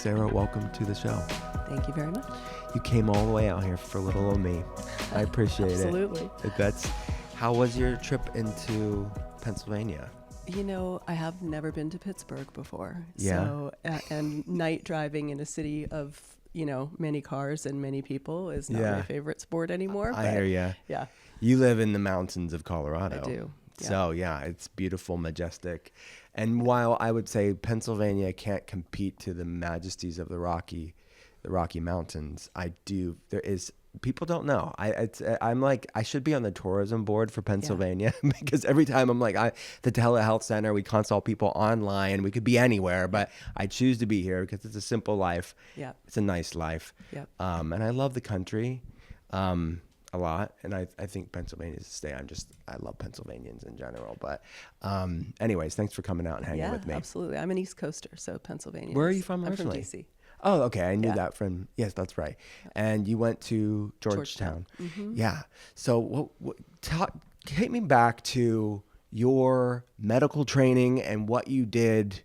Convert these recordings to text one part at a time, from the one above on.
Sarah, welcome to the show. Thank you very much. You came all the way out here for little old me. I appreciate Absolutely. it. How was your trip into Pennsylvania? You know, I have never been to Pittsburgh before. Yeah. So, and night driving in a city of, many cars and many people is not my favorite sport anymore. I hear you. Yeah. You live in the mountains of Colorado. I do. Yeah. So, it's beautiful, majestic. And while I would say Pennsylvania can't compete to the majesties of the Rocky Mountains, people don't know. I'm like, I should be on the tourism board for Pennsylvania because every time I'm like, the telehealth center, we consult people online. We could be anywhere, but I choose to be here because it's a simple life. Yeah. It's a nice life. Yeah. And I love the country a lot. And I think Pennsylvania is a state. I love Pennsylvanians in general. But anyways, thanks for coming out and hanging with me. Yeah, absolutely. I'm an East Coaster, so Pennsylvania. Where are you from originally? I'm from D.C. Oh, okay. I knew that from, yes, that's right. And you went to Georgetown. Mm-hmm. Yeah. So take me back to your medical training and what you did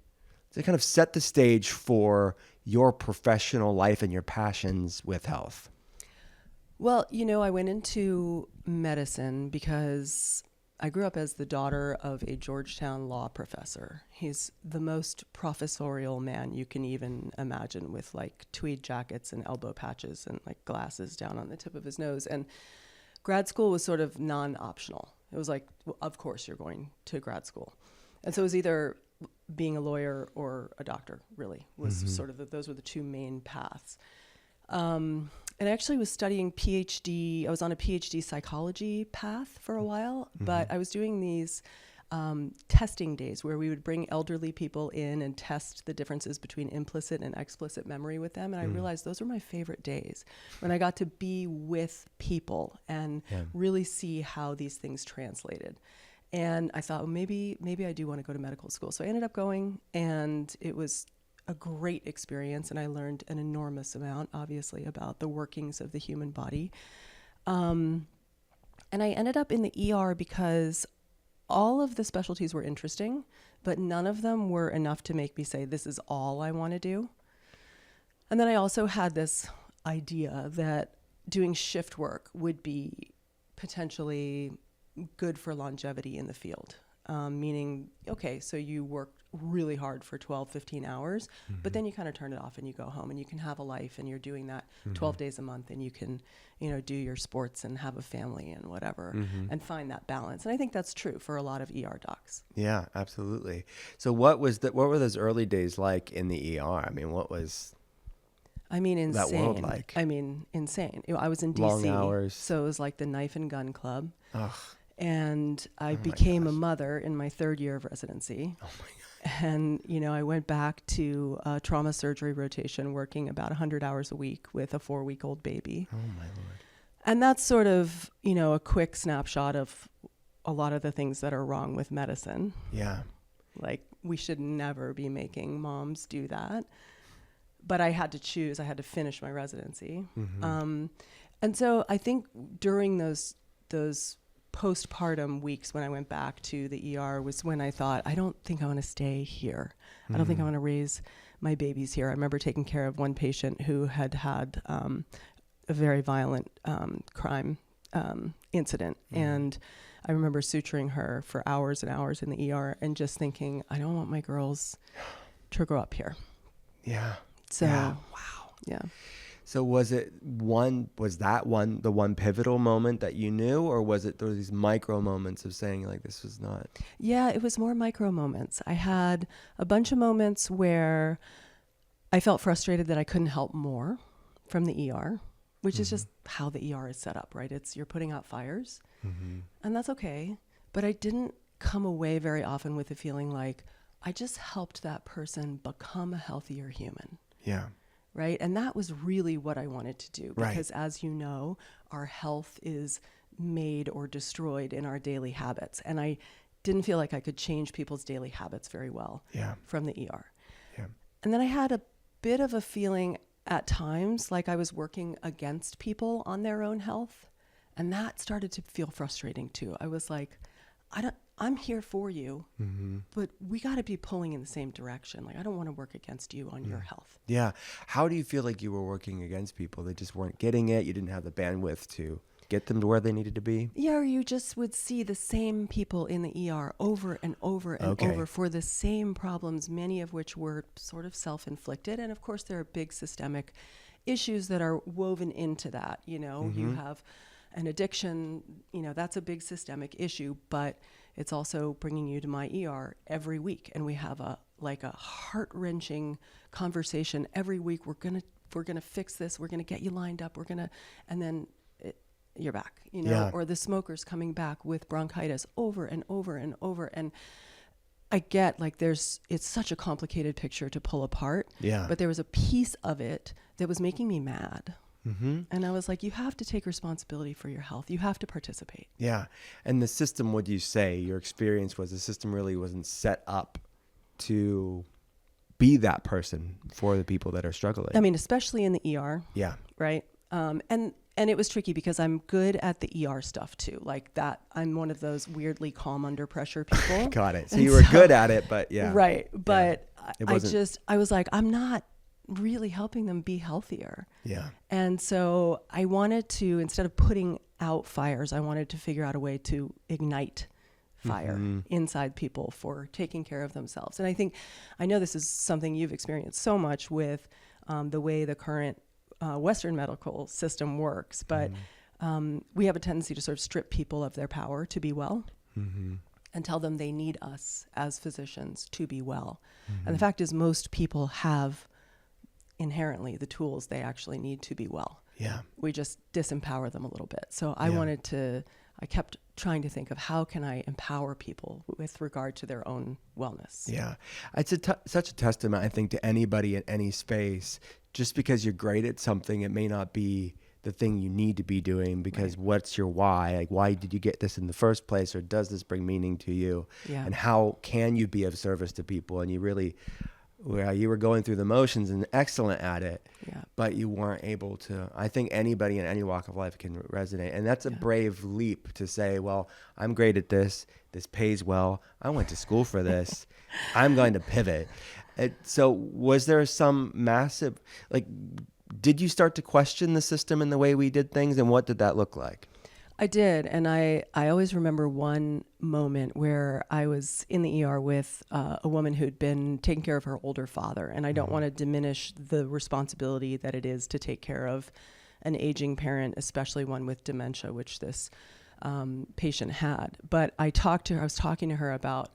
to kind of set the stage for your professional life and your passions with health. Well, I went into medicine because I grew up as the daughter of a Georgetown law professor. He's the most professorial man you can even imagine, with like tweed jackets and elbow patches and like glasses down on the tip of his nose. And grad school was sort of non-optional. It was like, well, of course you're going to grad school. And so it was either being a lawyer or a doctor, really, was sort of those were the two main paths. And I actually was studying PhD. I was on a PhD psychology path for a while, but I was doing these testing days where we would bring elderly people in and test the differences between implicit and explicit memory with them. And I realized those were my favorite days, when I got to be with people and really see how these things translated. And I thought, well, maybe I do want to go to medical school. So I ended up going, and it was a great experience, and I learned an enormous amount, obviously, about the workings of the human body. And I ended up in the ER because all of the specialties were interesting, but none of them were enough to make me say, this is all I want to do. And then I also had this idea that doing shift work would be potentially good for longevity in the field. Meaning, okay, so you work really hard for 12, 15 hours, but then you kind of turn it off and you go home and you can have a life, and you're doing that 12 days a month, and you can, do your sports and have a family and whatever, and find that balance. And I think that's true for a lot of ER docs. Yeah, absolutely. So what were those early days like in the ER? I mean, insane. That world like? Insane. I was in DC. Long hours. So it was like the Knife and Gun Club. Ugh. And I became a mother in my third year of residency. Oh my God. And, I went back to trauma surgery rotation, working about 100 hours a week with a 4-week-old baby. Oh my Lord. And that's sort of, a quick snapshot of a lot of the things that are wrong with medicine. Yeah. Like, we should never be making moms do that. But I had to choose. I had to finish my residency. And so I think during those postpartum weeks when I went back to the ER was when I thought, I don't think I want to stay here. I don't think I want to raise my babies here. I remember taking care of one patient who had had a very violent crime incident. And I remember suturing her for hours and hours in the ER and just thinking, I don't want my girls to grow up here. Yeah. So, wow. Yeah. So was that the one pivotal moment that you knew, or was it these micro moments of saying like, this was not? Yeah, it was more micro moments. I had a bunch of moments where I felt frustrated that I couldn't help more from the ER, which is just how the ER is set up, right? You're putting out fires, and that's okay. But I didn't come away very often with a feeling like I just helped that person become a healthier human. Yeah. Right. And that was really what I wanted to do, because right. as you know, our health is made or destroyed in our daily habits. And I didn't feel like I could change people's daily habits very well from the ER. Yeah. And then I had a bit of a feeling at times like I was working against people on their own health. And that started to feel frustrating too. I was like, I'm here for you, but we got to be pulling in the same direction. Like, I don't want to work against you on your health. Yeah. How do you feel like you were working against people? They just weren't getting it. You didn't have the bandwidth to get them to where they needed to be? Yeah, or you just would see the same people in the ER over and over and over for the same problems, many of which were sort of self-inflicted. And of course, there are big systemic issues that are woven into that. You know, you have an addiction, you know, that's a big systemic issue, but it's also bringing you to my ER every week. And we have a heart-wrenching conversation every week. We're going to fix this. We're going to get you lined up. And then you're back, you know, or the smokers coming back with bronchitis over and over and over. And I get like it's such a complicated picture to pull apart. Yeah. But there was a piece of it that was making me mad. And I was like, you have to take responsibility for your health. You have to participate. Yeah. And the system, would you say your experience was the system really wasn't set up to be that person for the people that are struggling? I mean, especially in the ER. Yeah. Right. And it was tricky because I'm good at the ER stuff too. Like that, I'm one of those weirdly calm under pressure people. Got it. So you were good at it, but yeah. Right. But yeah. I was like, I'm not really helping them be healthier. Yeah. And so I wanted to, instead of putting out fires, I wanted to figure out a way to ignite fire inside people for taking care of themselves. And I know this is something you've experienced so much with the way the current Western medical system works, but we have a tendency to sort of strip people of their power to be well and tell them they need us as physicians to be well. And the fact is most people have inherently the tools they actually need to be well. Yeah. We just disempower them a little bit. So I kept trying to think of how can I empower people with regard to their own wellness. Yeah. It's such a testament, I think, to anybody in any space. Just because you're great at something, it may not be the thing you need to be doing, because what's your why? Like, why did you get this in the first place? Or does this bring meaning to you? Yeah. And how can you be of service to people? And you were going through the motions and excellent at it, but you weren't able to. I think anybody in any walk of life can resonate. And that's a brave leap to say, well, I'm great at this. This pays well. I went to school for this. I'm going to pivot. So was there some massive, did you start to question the system and the way we did things? And what did that look like? I did. And I always remember one moment where I was in the ER with a woman who'd been taking care of her older father. And I don't want to diminish the responsibility that it is to take care of an aging parent, especially one with dementia, which this patient had. But I was talking to her about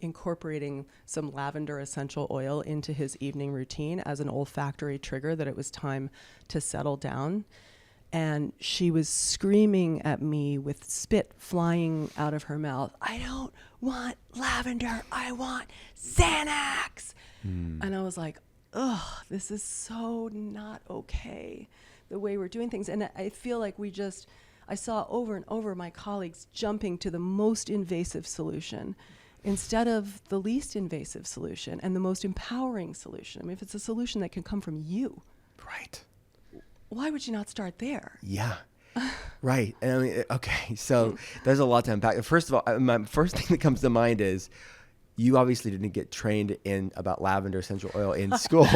incorporating some lavender essential oil into his evening routine as an olfactory trigger that it was time to settle down. And she was screaming at me with spit flying out of her mouth. I don't want lavender. I want Xanax. And I was like, ugh, this is so not okay, the way we're doing things. And I feel like I saw over and over my colleagues jumping to the most invasive solution instead of the least invasive solution and the most empowering solution. I mean, if it's a solution that can come from you. Right. Why would you not start there? Yeah. Right. And I mean, okay. So there's a lot to unpack. First of all, my first thing that comes to mind is you obviously didn't get trained about lavender essential oil in school.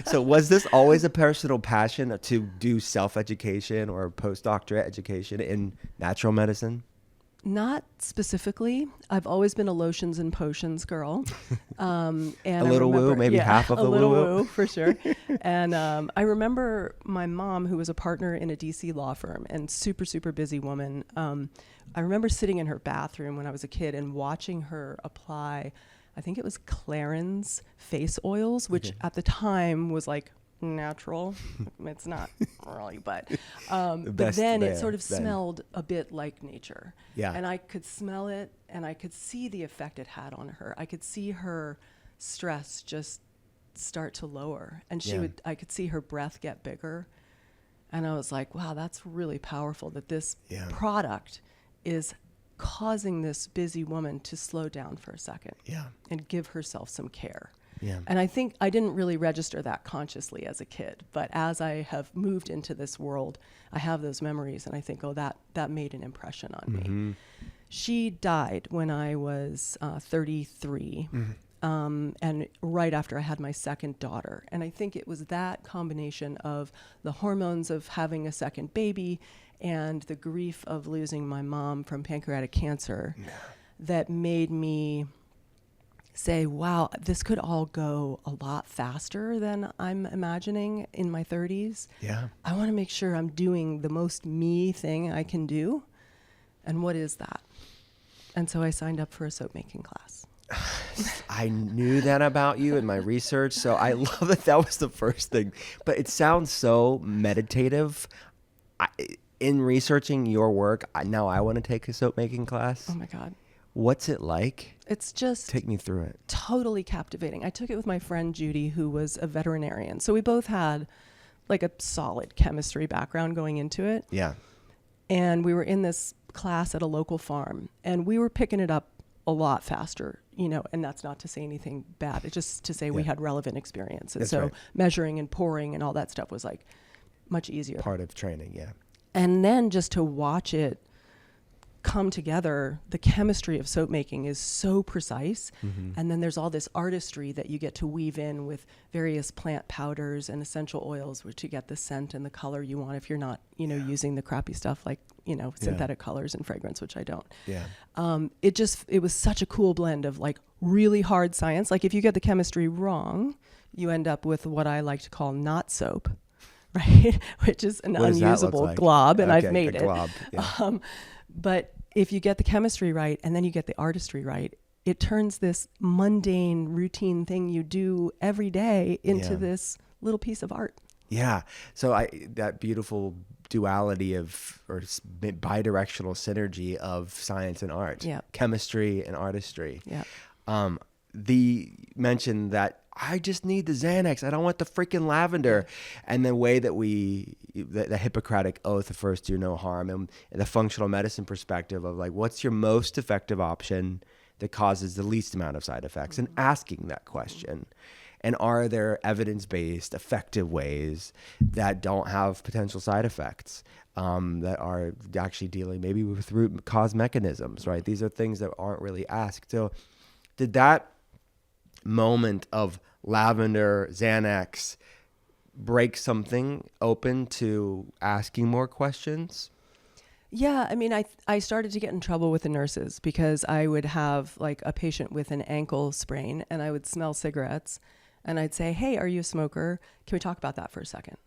So was this always a personal passion to do self-education or postdoctorate education in natural medicine? Not specifically. I've always been a lotions and potions girl. And a little woo, maybe half of the woo. A little woo, for sure. And I remember my mom, who was a partner in a DC law firm and super, super busy woman. I remember sitting in her bathroom when I was a kid and watching her apply, I think it was Clarins face oils, which at the time was like natural. It's not really, but then it sort of smelled a bit like nature. Yeah. And I could smell it and I could see the effect it had on her. I could see her stress just start to lower, and I could see her breath get bigger. And I was like, wow, that's really powerful that this product is causing this busy woman to slow down for a second and give herself some care. Yeah. And I think I didn't really register that consciously as a kid. But as I have moved into this world, I have those memories. And I think, that made an impression on me. She died when I was 33. And right after I had my second daughter. And I think it was that combination of the hormones of having a second baby and the grief of losing my mom from pancreatic cancer that made me say, wow, this could all go a lot faster than I'm imagining in my 30s. Yeah. I want to make sure I'm doing the most me thing I can do. And what is that? And so I signed up for a soap making class. I knew that about you in my research, so I love that was the first thing. But it sounds so meditative. In researching your work, now I want to take a soap making class. Oh my God. What's it like? It's just take me through it. Totally captivating. I took it with my friend Judy, who was a veterinarian. So we both had like a solid chemistry background going into it. Yeah. And we were in this class at a local farm, and we were picking it up a lot faster, and that's not to say anything bad. It's just to say we had relevant experience. And That's so right. measuring and pouring and all that stuff was like much easier. Part of training, yeah. And then just to watch it come together, the chemistry of soap making is so precise. And then there's all this artistry that you get to weave in with various plant powders and essential oils to get the scent and the color you want if you're not, using the crappy stuff like, synthetic colors and fragrance, which I don't. Yeah. It was such a cool blend of like really hard science. Like if you get the chemistry wrong, you end up with what I like to call not soap. Right, which is an unusable glob, and I've made it. Glob, yeah. But if you get the chemistry right and then you get the artistry right, it turns this mundane, routine thing you do every day into this little piece of art. Yeah. So that beautiful duality or bidirectional synergy of science and art, chemistry and artistry. Yeah. The mention that I just need the Xanax. I don't want the freaking lavender. And the way that the Hippocratic oath of first do no harm, and the functional medicine perspective of like, what's your most effective option that causes the least amount of side effects, and asking that question. And are there evidence-based, effective ways that don't have potential side effects, that are actually dealing maybe with root cause mechanisms, right? These are things that aren't really asked. So did that moment of lavender, Xanax, break something open to asking more questions? Yeah, I mean, I started to get in trouble with the nurses because I would have like a patient with an ankle sprain, and I would smell cigarettes, and I'd say, "Hey, are you a smoker? Can we talk about that for a second?"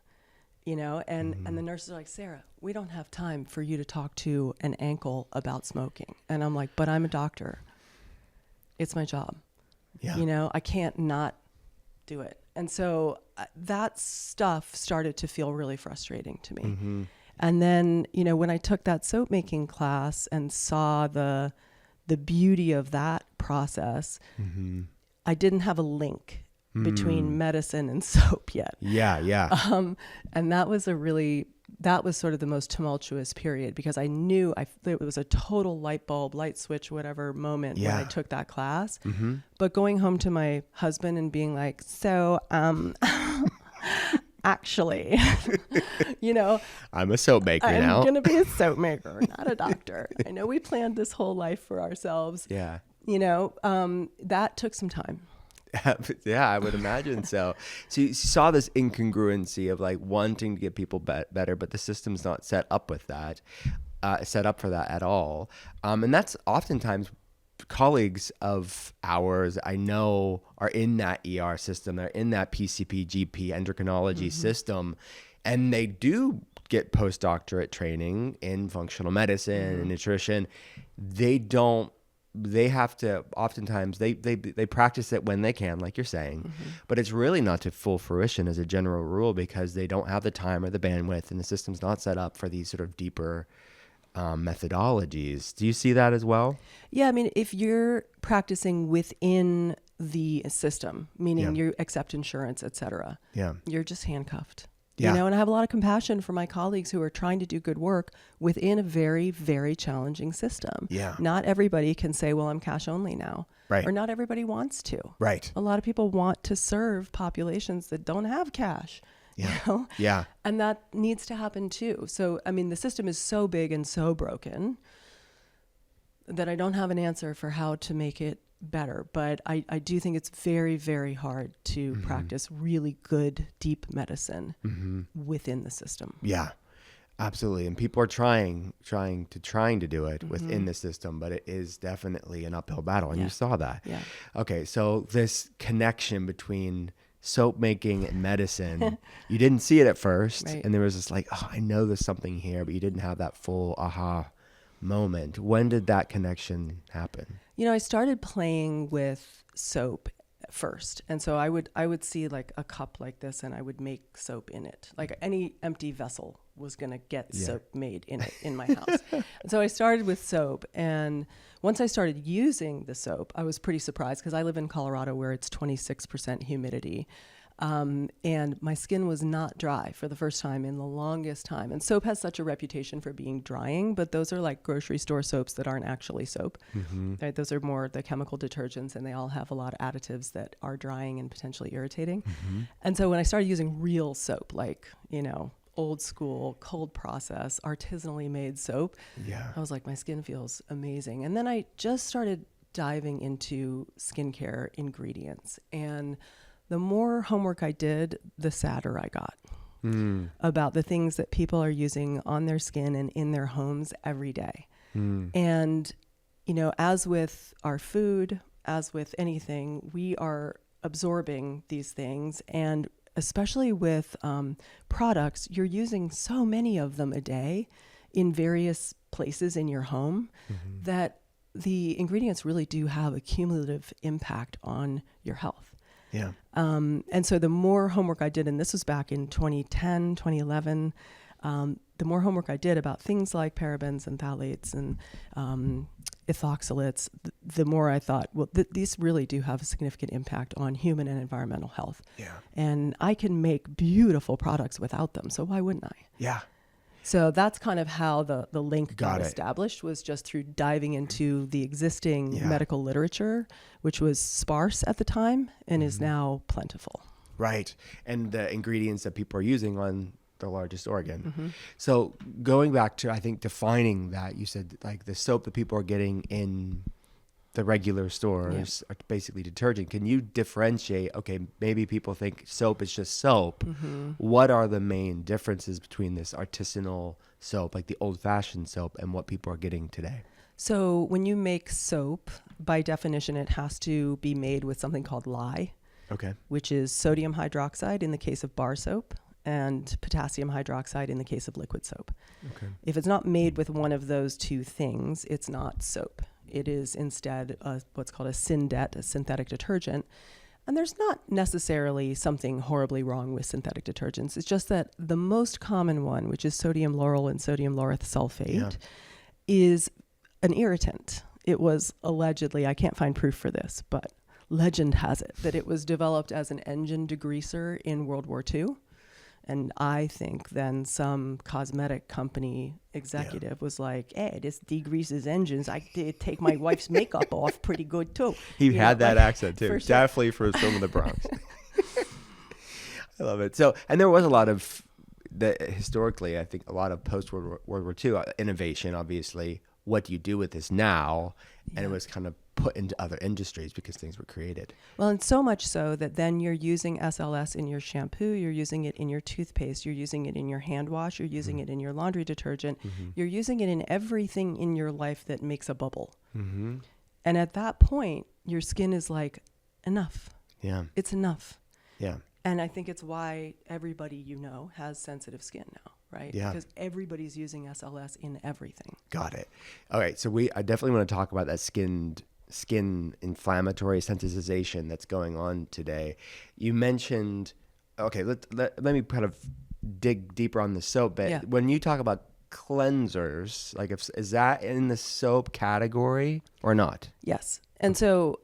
And the nurses are like, "Sarah, we don't have time for you to talk to an ankle about smoking." And I'm like, "But I'm a doctor. It's my job. Yeah. I can't not do it." And so that stuff started to feel really frustrating to me. And then, when I took that soap making class and saw the beauty of that process, I didn't have a link between medicine and soap yet. Yeah. And that was sort of the most tumultuous period, because I knew it was a total light switch, whatever moment when I took that class. But going home to my husband and being like, so, actually, I'm a soap maker now. I'm going to be a soap maker, not a doctor. I know we planned this whole life for ourselves. Yeah. That took some time. Yeah, I would imagine so. So you saw this incongruency of like wanting to get people better, but the system's not set up for that at all. And that's oftentimes colleagues of ours I know are in that ER system. They're in that PCP, GP, endocrinology system, and they do get postdoctorate training in functional medicine and nutrition. They have to, oftentimes, they practice it when they can, like you're saying, but it's really not to full fruition as a general rule, because they don't have the time or the bandwidth, and the system's not set up for these sort of deeper methodologies. Do you see that as well? Yeah, I mean, if you're practicing within the system, meaning you accept insurance, et cetera, you're just handcuffed. Yeah. You know, and I have a lot of compassion for my colleagues who are trying to do good work within a very, very challenging system. Yeah. Not everybody can say, well, I'm cash only now. Right. Or not everybody wants to. Right. A lot of people want to serve populations that don't have cash. Yeah. You know? Yeah. And that needs to happen too. So, I mean, the system is so big and so broken that I don't have an answer for how to make it better. But I do think it's very, very hard to practice really good, deep medicine within the system. Yeah, absolutely. And people are trying to do it within the system, but it is definitely an uphill battle. And you saw that. Yeah. Okay. So this connection between soap making and medicine, you didn't see it at first. Right. And there was this like, oh, I know there's something here, but you didn't have that full aha moment. When did that connection happen? You know, I started playing with soap first. And so I would see like a cup like this and I would make soap in it. Like any empty vessel was going to get soap made in it in my house. And so I started with soap. And once I started using the soap, I was pretty surprised because I live in Colorado where it's 26% humidity. And my skin was not dry for the first time in the longest time. And soap has such a reputation for being drying, but those are like grocery store soaps that aren't actually soap. Right? Those are more the chemical detergents, and they all have a lot of additives that are drying and potentially irritating. And so when I started using real soap, like, you know, old school, cold process, artisanally made soap, I was like, my skin feels amazing. And then I just started diving into skincare ingredients, and the more homework I did, the sadder I got about the things that people are using on their skin and in their homes every day. And, you know, as with our food, as with anything, we are absorbing these things. And especially with products, you're using so many of them a day in various places in your home that the ingredients really do have a cumulative impact on your health. Yeah. And so the more homework I did, and this was back in 2010, 2011, the more homework I did about things like parabens and phthalates and ethoxylates, the more I thought, well, these really do have a significant impact on human and environmental health. Yeah. And I can make beautiful products without them, so why wouldn't I? Yeah. So that's kind of how the link got Got it. established, was just through diving into the existing medical literature, which was sparse at the time and is now plentiful. Right. And the ingredients that people are using on the largest organ. So going back to, I think, defining that, you said like the soap that people are getting in the regular stores are basically detergent. Can you differentiate, okay, maybe people think soap is just soap. What are the main differences between this artisanal soap, like the old-fashioned soap, and what people are getting today? So when you make soap, by definition, it has to be made with something called lye, which is sodium hydroxide in the case of bar soap and potassium hydroxide in the case of liquid soap. If it's not made with one of those two things, it's not soap. It is instead what's called a syndet, a synthetic detergent. And there's not necessarily something horribly wrong with synthetic detergents. It's just that the most common one, which is sodium lauryl and sodium laureth sulfate, is an irritant. It was allegedly, I can't find proof for this, but legend has it that it was developed as an engine degreaser in World War II. And I think then some cosmetic company executive was like, hey, this degreases engines. I did take my wife's makeup off pretty good too. He had that accent too. For sure. Definitely for some of the Bronx. I love it. So, and there was a lot of, historically, I think a lot of post-World War II innovation, obviously. What do you do with this now? And it was kind of put into other industries because things were created. Well, and so much so that then you're using SLS in your shampoo, you're using it in your toothpaste, you're using it in your hand wash, you're using it in your laundry detergent, you're using it in everything in your life that makes a bubble. And at that point, your skin is like, enough. Yeah. It's enough. Yeah. And I think it's why everybody you know has sensitive skin now, right? Yeah. Because everybody's using SLS in everything. Got it. All right. So I definitely want to talk about that skin inflammatory sensitization that's going on today. You mentioned, okay, let me kind of dig deeper on the soap bit. Yeah. When you talk about cleansers, like is that in the soap category or not? Yes. And so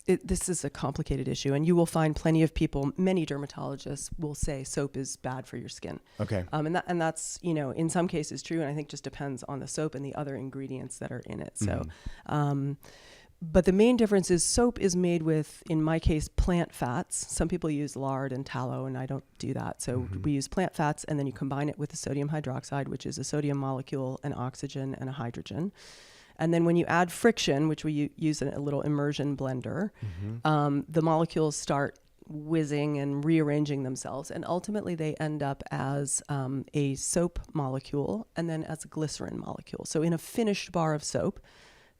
this is a complicated issue, and you will find plenty of people, many dermatologists will say soap is bad for your skin. Okay. And that's, in some cases true, and I think just depends on the soap and the other ingredients that are in it. So, but the main difference is soap is made with, in my case, plant fats. Some people use lard and tallow, and I don't do that. So we use plant fats, and then you combine it with the sodium hydroxide, which is a sodium molecule, an oxygen, and a hydrogen. And then when you add friction, which we use in a little immersion blender, the molecules start whizzing and rearranging themselves. And ultimately, they end up as a soap molecule and then as a glycerin molecule. So in a finished bar of soap,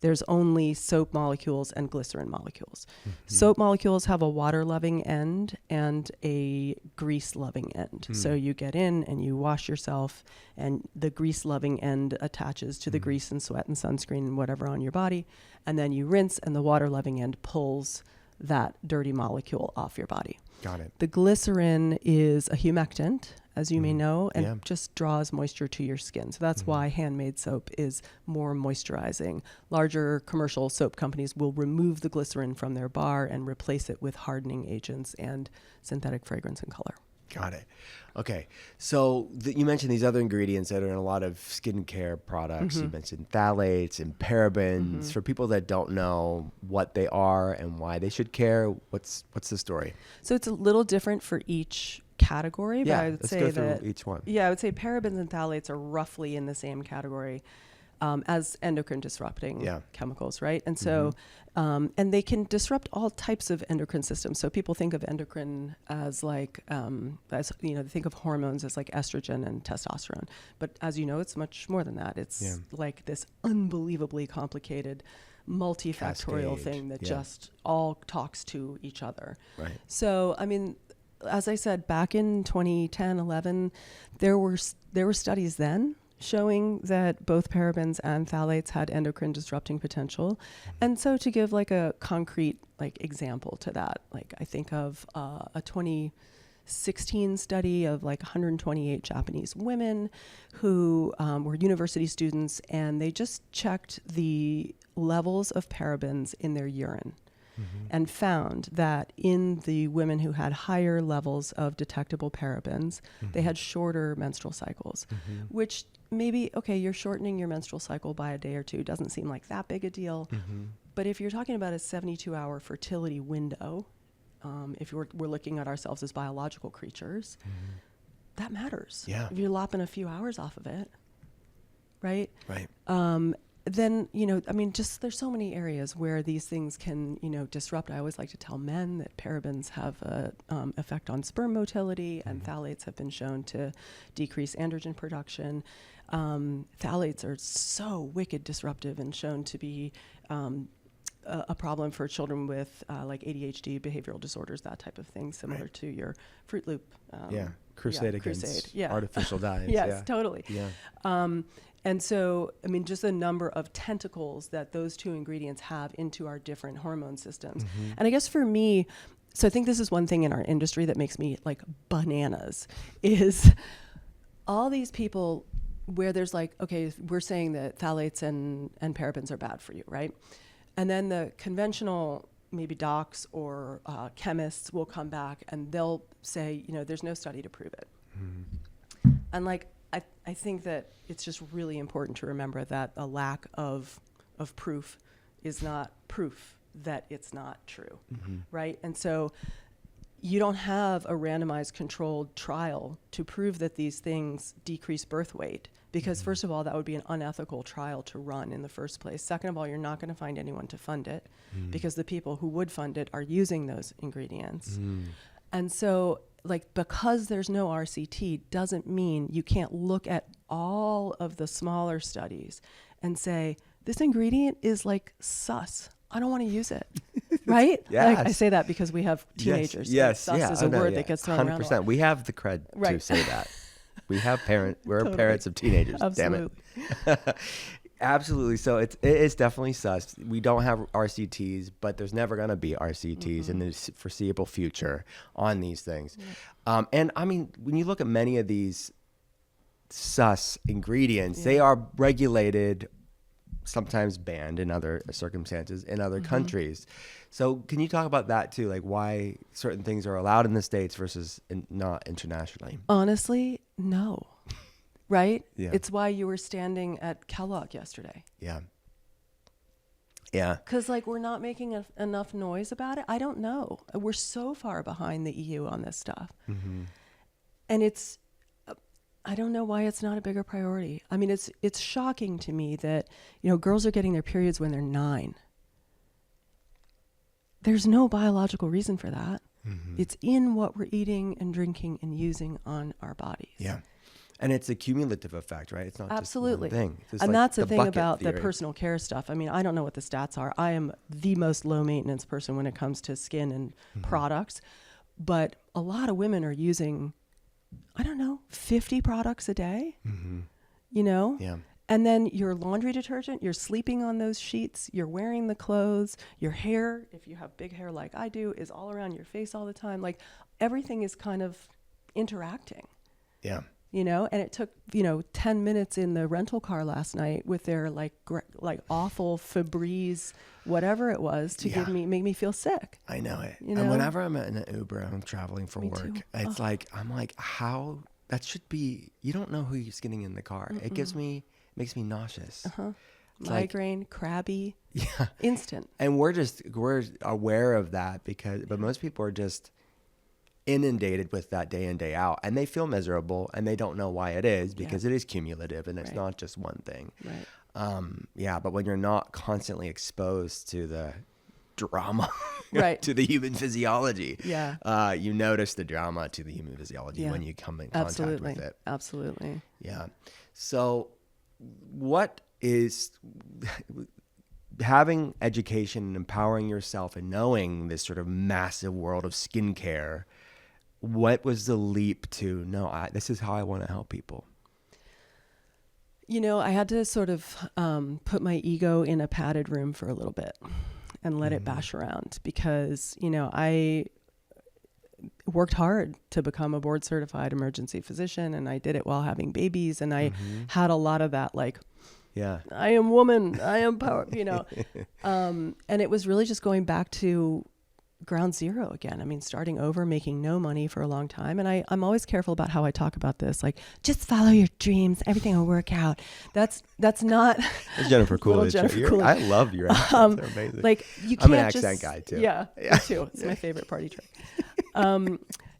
there's only soap molecules and glycerin molecules. Soap molecules have a water-loving end and a grease-loving end. So you get in and you wash yourself, and the grease-loving end attaches to the grease and sweat and sunscreen and whatever on your body. And then you rinse, and the water-loving end pulls that dirty molecule off your body. Got it. The glycerin is a humectant, as you may know, and just draws moisture to your skin. So that's why handmade soap is more moisturizing. Larger commercial soap companies will remove the glycerin from their bar and replace it with hardening agents and synthetic fragrance and color. Got it. Okay. So you mentioned these other ingredients that are in a lot of skincare products. You mentioned phthalates and parabens. For people that don't know what they are and why they should care, what's the story? So it's a little different for each category, but I would say through each one. Yeah, I would say parabens and phthalates are roughly in the same category as endocrine disrupting chemicals, right? And so, and they can disrupt all types of endocrine systems. So people think of endocrine as like, they think of hormones as like estrogen and testosterone. But as you know, it's much more than that. It's like this unbelievably complicated multifactorial thing that just all talks to each other. Right. So, I mean, as I said, back in 2010, 11, there were studies then showing that both parabens and phthalates had endocrine disrupting potential. And so to give like a concrete example to that, I think of a 2016 study of 128 Japanese women who were university students, and they just checked the levels of parabens in their urine. And found that in the women who had higher levels of detectable parabens, they had shorter menstrual cycles, which maybe, okay, you're shortening your menstrual cycle by a day or two. Doesn't seem like that big a deal. But if you're talking about a 72-hour fertility window, if we're looking at ourselves as biological creatures, that matters. Yeah. If you're lopping a few hours off of it, right? Right. Then, just there's so many areas where these things can, disrupt. I always like to tell men that parabens have a effect on sperm motility, and phthalates have been shown to decrease androgen production. Phthalates are so wicked disruptive and shown to be a problem for children with ADHD, behavioral disorders, that type of thing, similar to your Fruit Loop. Crusade against artificial dyes. Yes, totally. Yeah. And so, just the number of tentacles that those two ingredients have into our different hormone systems. And I guess for me, so I think this is one thing in our industry that makes me bananas, is all these people where there's okay, we're saying that phthalates and parabens are bad for you, right? And then the conventional maybe docs or chemists will come back and they'll say, there's no study to prove it. And I think that it's just really important to remember that a lack of proof is not proof that it's not true, right? And so you don't have a randomized controlled trial to prove that these things decrease birth weight, because first of all, that would be an unethical trial to run in the first place. Second of all, you're not going to find anyone to fund it because the people who would fund it are using those ingredients. And so because there's no RCT doesn't mean you can't look at all of the smaller studies and say, this ingredient is sus. I don't want to use it. Right? Yes. I say that because we have teenagers. Yes. Sus is a word that gets thrown 100%. around a lot. We have the cred to say that. We have we're parents of teenagers. Absolutely. Damn it. Absolutely. So it is definitely sus. We don't have RCTs, but there's never going to be RCTs in the foreseeable future on these things. And when you look at many of these sus ingredients, they are regulated sometimes banned in other circumstances in other countries. So can you talk about that too? Like why certain things are allowed in the States versus not internationally? Honestly, no. Right? Yeah. It's why you were standing at Kellogg yesterday. Yeah. Yeah. Because like we're not making enough noise about it. I don't know. We're so far behind the EU on this stuff. And it's, I don't know why it's not a bigger priority. I mean, it's shocking to me that, girls are getting their periods when they're 9. There's no biological reason for that. It's in what we're eating and drinking and using on our bodies. Yeah. And it's a cumulative effect, right? It's not Absolutely. just one thing. It's And like that's the thing bucket about theory. the personal care stuff. I mean, I don't know what the stats are. I am the most low maintenance person when it comes to skin and products. But a lot of women are using, 50 products a day, Yeah. And then your laundry detergent, you're sleeping on those sheets, you're wearing the clothes, your hair, if you have big hair like I do, is all around your face all the time. Like everything is kind of interacting. Yeah. And it took, 10 minutes in the rental car last night with their like awful Febreze, whatever it was, to make me feel sick. I know it. You And know? whenever I'm in an Uber and I'm traveling for Me work, too. it's like, I'm like, how that should be, you don't know who's getting in the car. It makes me nauseous. It's Migraine, crabby, Yeah. instant. And we're aware of that but most people are just inundated with that day in, day out, and they feel miserable and they don't know why it is because it is cumulative and it's not just one thing. Right. But when you're not constantly exposed to the drama, Right. to the human physiology, Yeah. you notice the drama to the human physiology when you come in contact with it. Absolutely. Yeah. So what is having education and empowering yourself and knowing this sort of massive world of skincare? What was the leap to, this is how I want to help people? I had to sort of put my ego in a padded room for a little bit and let it bash around because, I worked hard to become a board certified emergency physician, and I did it while having babies. And I had a lot of that, like, I am woman, I am power, and it was really just going back to ground zero again. I mean, starting over, making no money for a long time. And I'm always careful about how I talk about this. Like, just follow your dreams. Everything will work out. That's not. It's Jennifer Coolidge. I love your accents. They're amazing. Like, you can't I'm an accent guy too. Yeah, me too. It's my favorite party trick.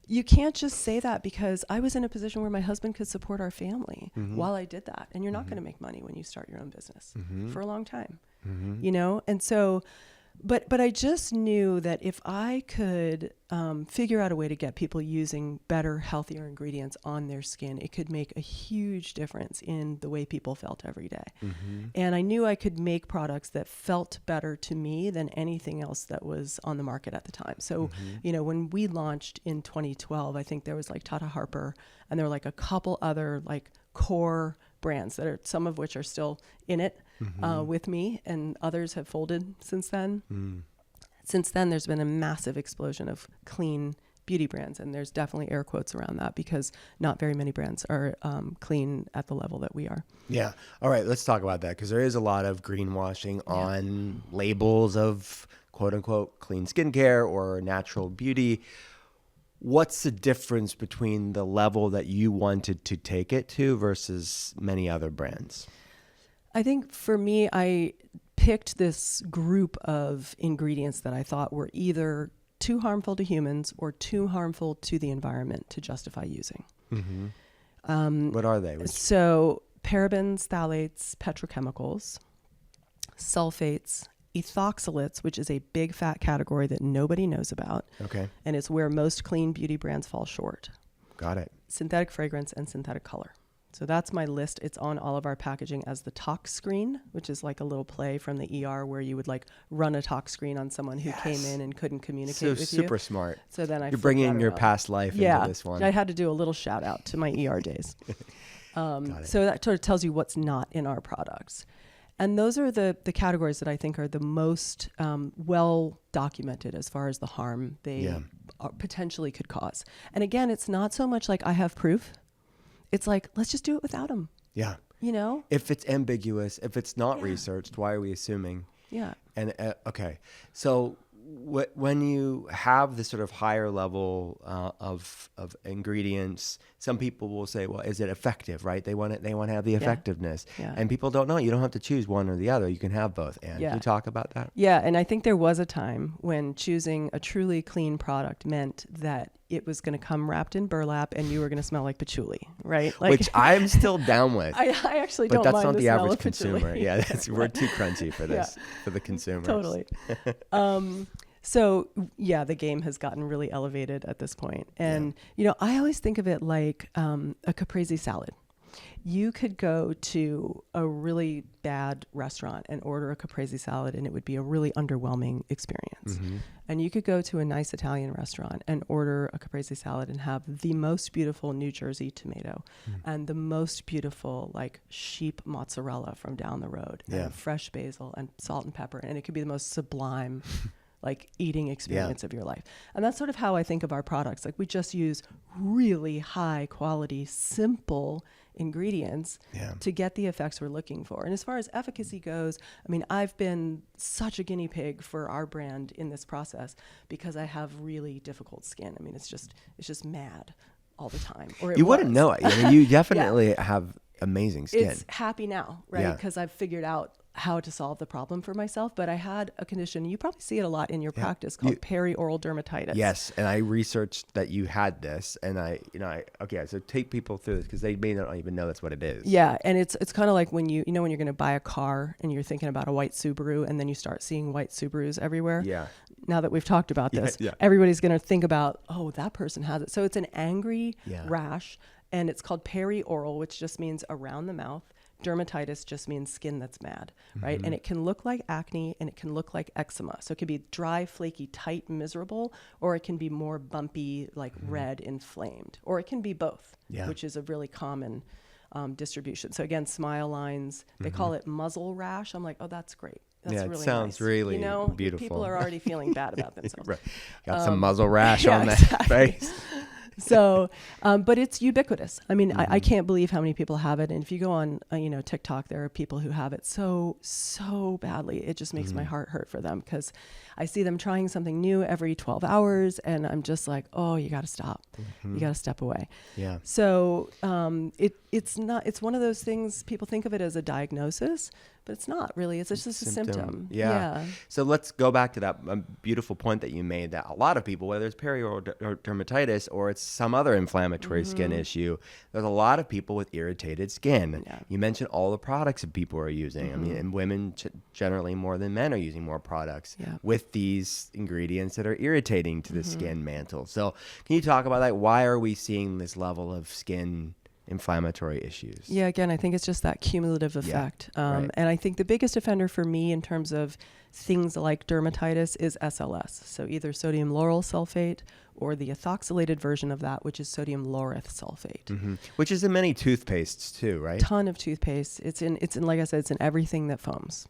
You can't just say that because I was in a position where my husband could support our family while I did that. And you're not going to make money when you start your own business for a long time, And so, but I just knew that if I could figure out a way to get people using better, healthier ingredients on their skin, it could make a huge difference in the way people felt every day. And I knew I could make products that felt better to me than anything else that was on the market at the time. So, when we launched in 2012, I think there was like Tata Harper, and there were like a couple other like core brands that are, some of which are still in it with me, and others have folded since then. Since then, there's been a massive explosion of clean beauty brands, and there's definitely air quotes around that because not very many brands are clean at the level that we are. Yeah. All right. Let's talk about that because there is a lot of greenwashing on labels of quote unquote clean skincare or natural beauty. What's the difference between the level that you wanted to take it to versus many other brands? I think for me, I picked this group of ingredients that I thought were either too harmful to humans or too harmful to the environment to justify using. What are they? So parabens, phthalates, petrochemicals, sulfates, ethoxylates, which is a big fat category that nobody knows about. Okay. And it's where most clean beauty brands fall short. Got it. Synthetic fragrance and synthetic color. So that's my list. It's on all of our packaging as the tox screen, which is like a little play from the ER where you would like run a tox screen on someone who came in and couldn't communicate with you. So super smart. So then you're bringing your past life into this one. I had to do a little shout out to my ER days. So that sort of tells you what's not in our products. And those are the categories that I think are the most well documented as far as the harm they potentially could cause. And again, it's not so much like I have proof. It's like, let's just do it without them. Yeah. You know? If it's ambiguous, if it's not researched, why are we assuming? Yeah. And okay, so when you have this sort of higher level of ingredients, some people will say, well, is it effective, right? They want to have the effectiveness. Yeah. And people don't know. You don't have to choose one or the other. You can have both. And can you talk about that? Yeah, and I think there was a time when choosing a truly clean product meant that it was going to come wrapped in burlap and you were going to smell like patchouli, right? Like, which I'm still down with. I actually but don't that's mind not the the smell average of patchouli. consumer. Yeah, we're too crunchy for this, for the consumers. Totally. So yeah, the game has gotten really elevated at this point. And, you know, I always think of it like a caprese salad. You could go to a really bad restaurant and order a caprese salad and it would be a really underwhelming experience. Mm-hmm. And you could go to a nice Italian restaurant and order a caprese salad and have the most beautiful New Jersey tomato and the most beautiful like sheep mozzarella from down the road and fresh basil and salt and pepper. And it could be the most sublime like eating experience of your life. And that's sort of how I think of our products. Like we just use really high quality, simple ingredients to get the effects we're looking for. And as far as efficacy goes, I mean, I've been such a guinea pig for our brand in this process because I have really difficult skin. I mean, it's just mad all the time. Or you wouldn't know it. I mean, you definitely have amazing skin. It's happy now, right? Because I've figured out how to solve the problem for myself. But I had a condition, you probably see it a lot in your practice, called perioral dermatitis. Yes, and I researched that you had this, and so take people through this because they may not even know that's what it is. Yeah, and it's kind of like when when you're going to buy a car and you're thinking about a white Subaru, and then you start seeing white Subarus everywhere. Yeah. Now that we've talked about this, everybody's going to think about, oh, that person has it. So it's an angry rash, and it's called perioral, which just means around the mouth. Dermatitis just means skin that's mad, right? And it can look like acne and it can look like eczema. So it can be dry, flaky, tight, miserable, or it can be more bumpy, like red, inflamed, or it can be both, which is a really common distribution. So again, smile lines, they call it muzzle rash. I'm like, oh, that's great. That's really sounds nice. really beautiful. beautiful. Are already feeling bad about themselves. Right. Got some muzzle rash on that face. So, but it's ubiquitous. I mean, I can't believe how many people have it. And if you go on, TikTok, there are people who have it so badly. It just makes my heart hurt for them because I see them trying something new every 12 hours. And I'm just like, oh, you got to stop. You got to step away. Yeah. So it's one of those things, people think of it as a diagnosis, but it's not really. It's just a symptom. Yeah. So let's go back to that beautiful point that you made, that a lot of people, whether it's perioral dermatitis or it's some other inflammatory skin issue, there's a lot of people with irritated skin. Yeah. You mentioned all the products that people are using. I mean, and women generally more than men are using more products with these ingredients that are irritating to the skin mantle. So can you talk about that? Why are we seeing this level of skin inflammatory issues? Yeah, again, I think it's just that cumulative effect. And I think the biggest offender for me in terms of things like dermatitis is SLS. So either sodium lauryl sulfate or the ethoxylated version of that, which is sodium laureth sulfate. Which is in many toothpastes too, right? Ton of toothpaste. It's in, like I said, it's in everything that foams.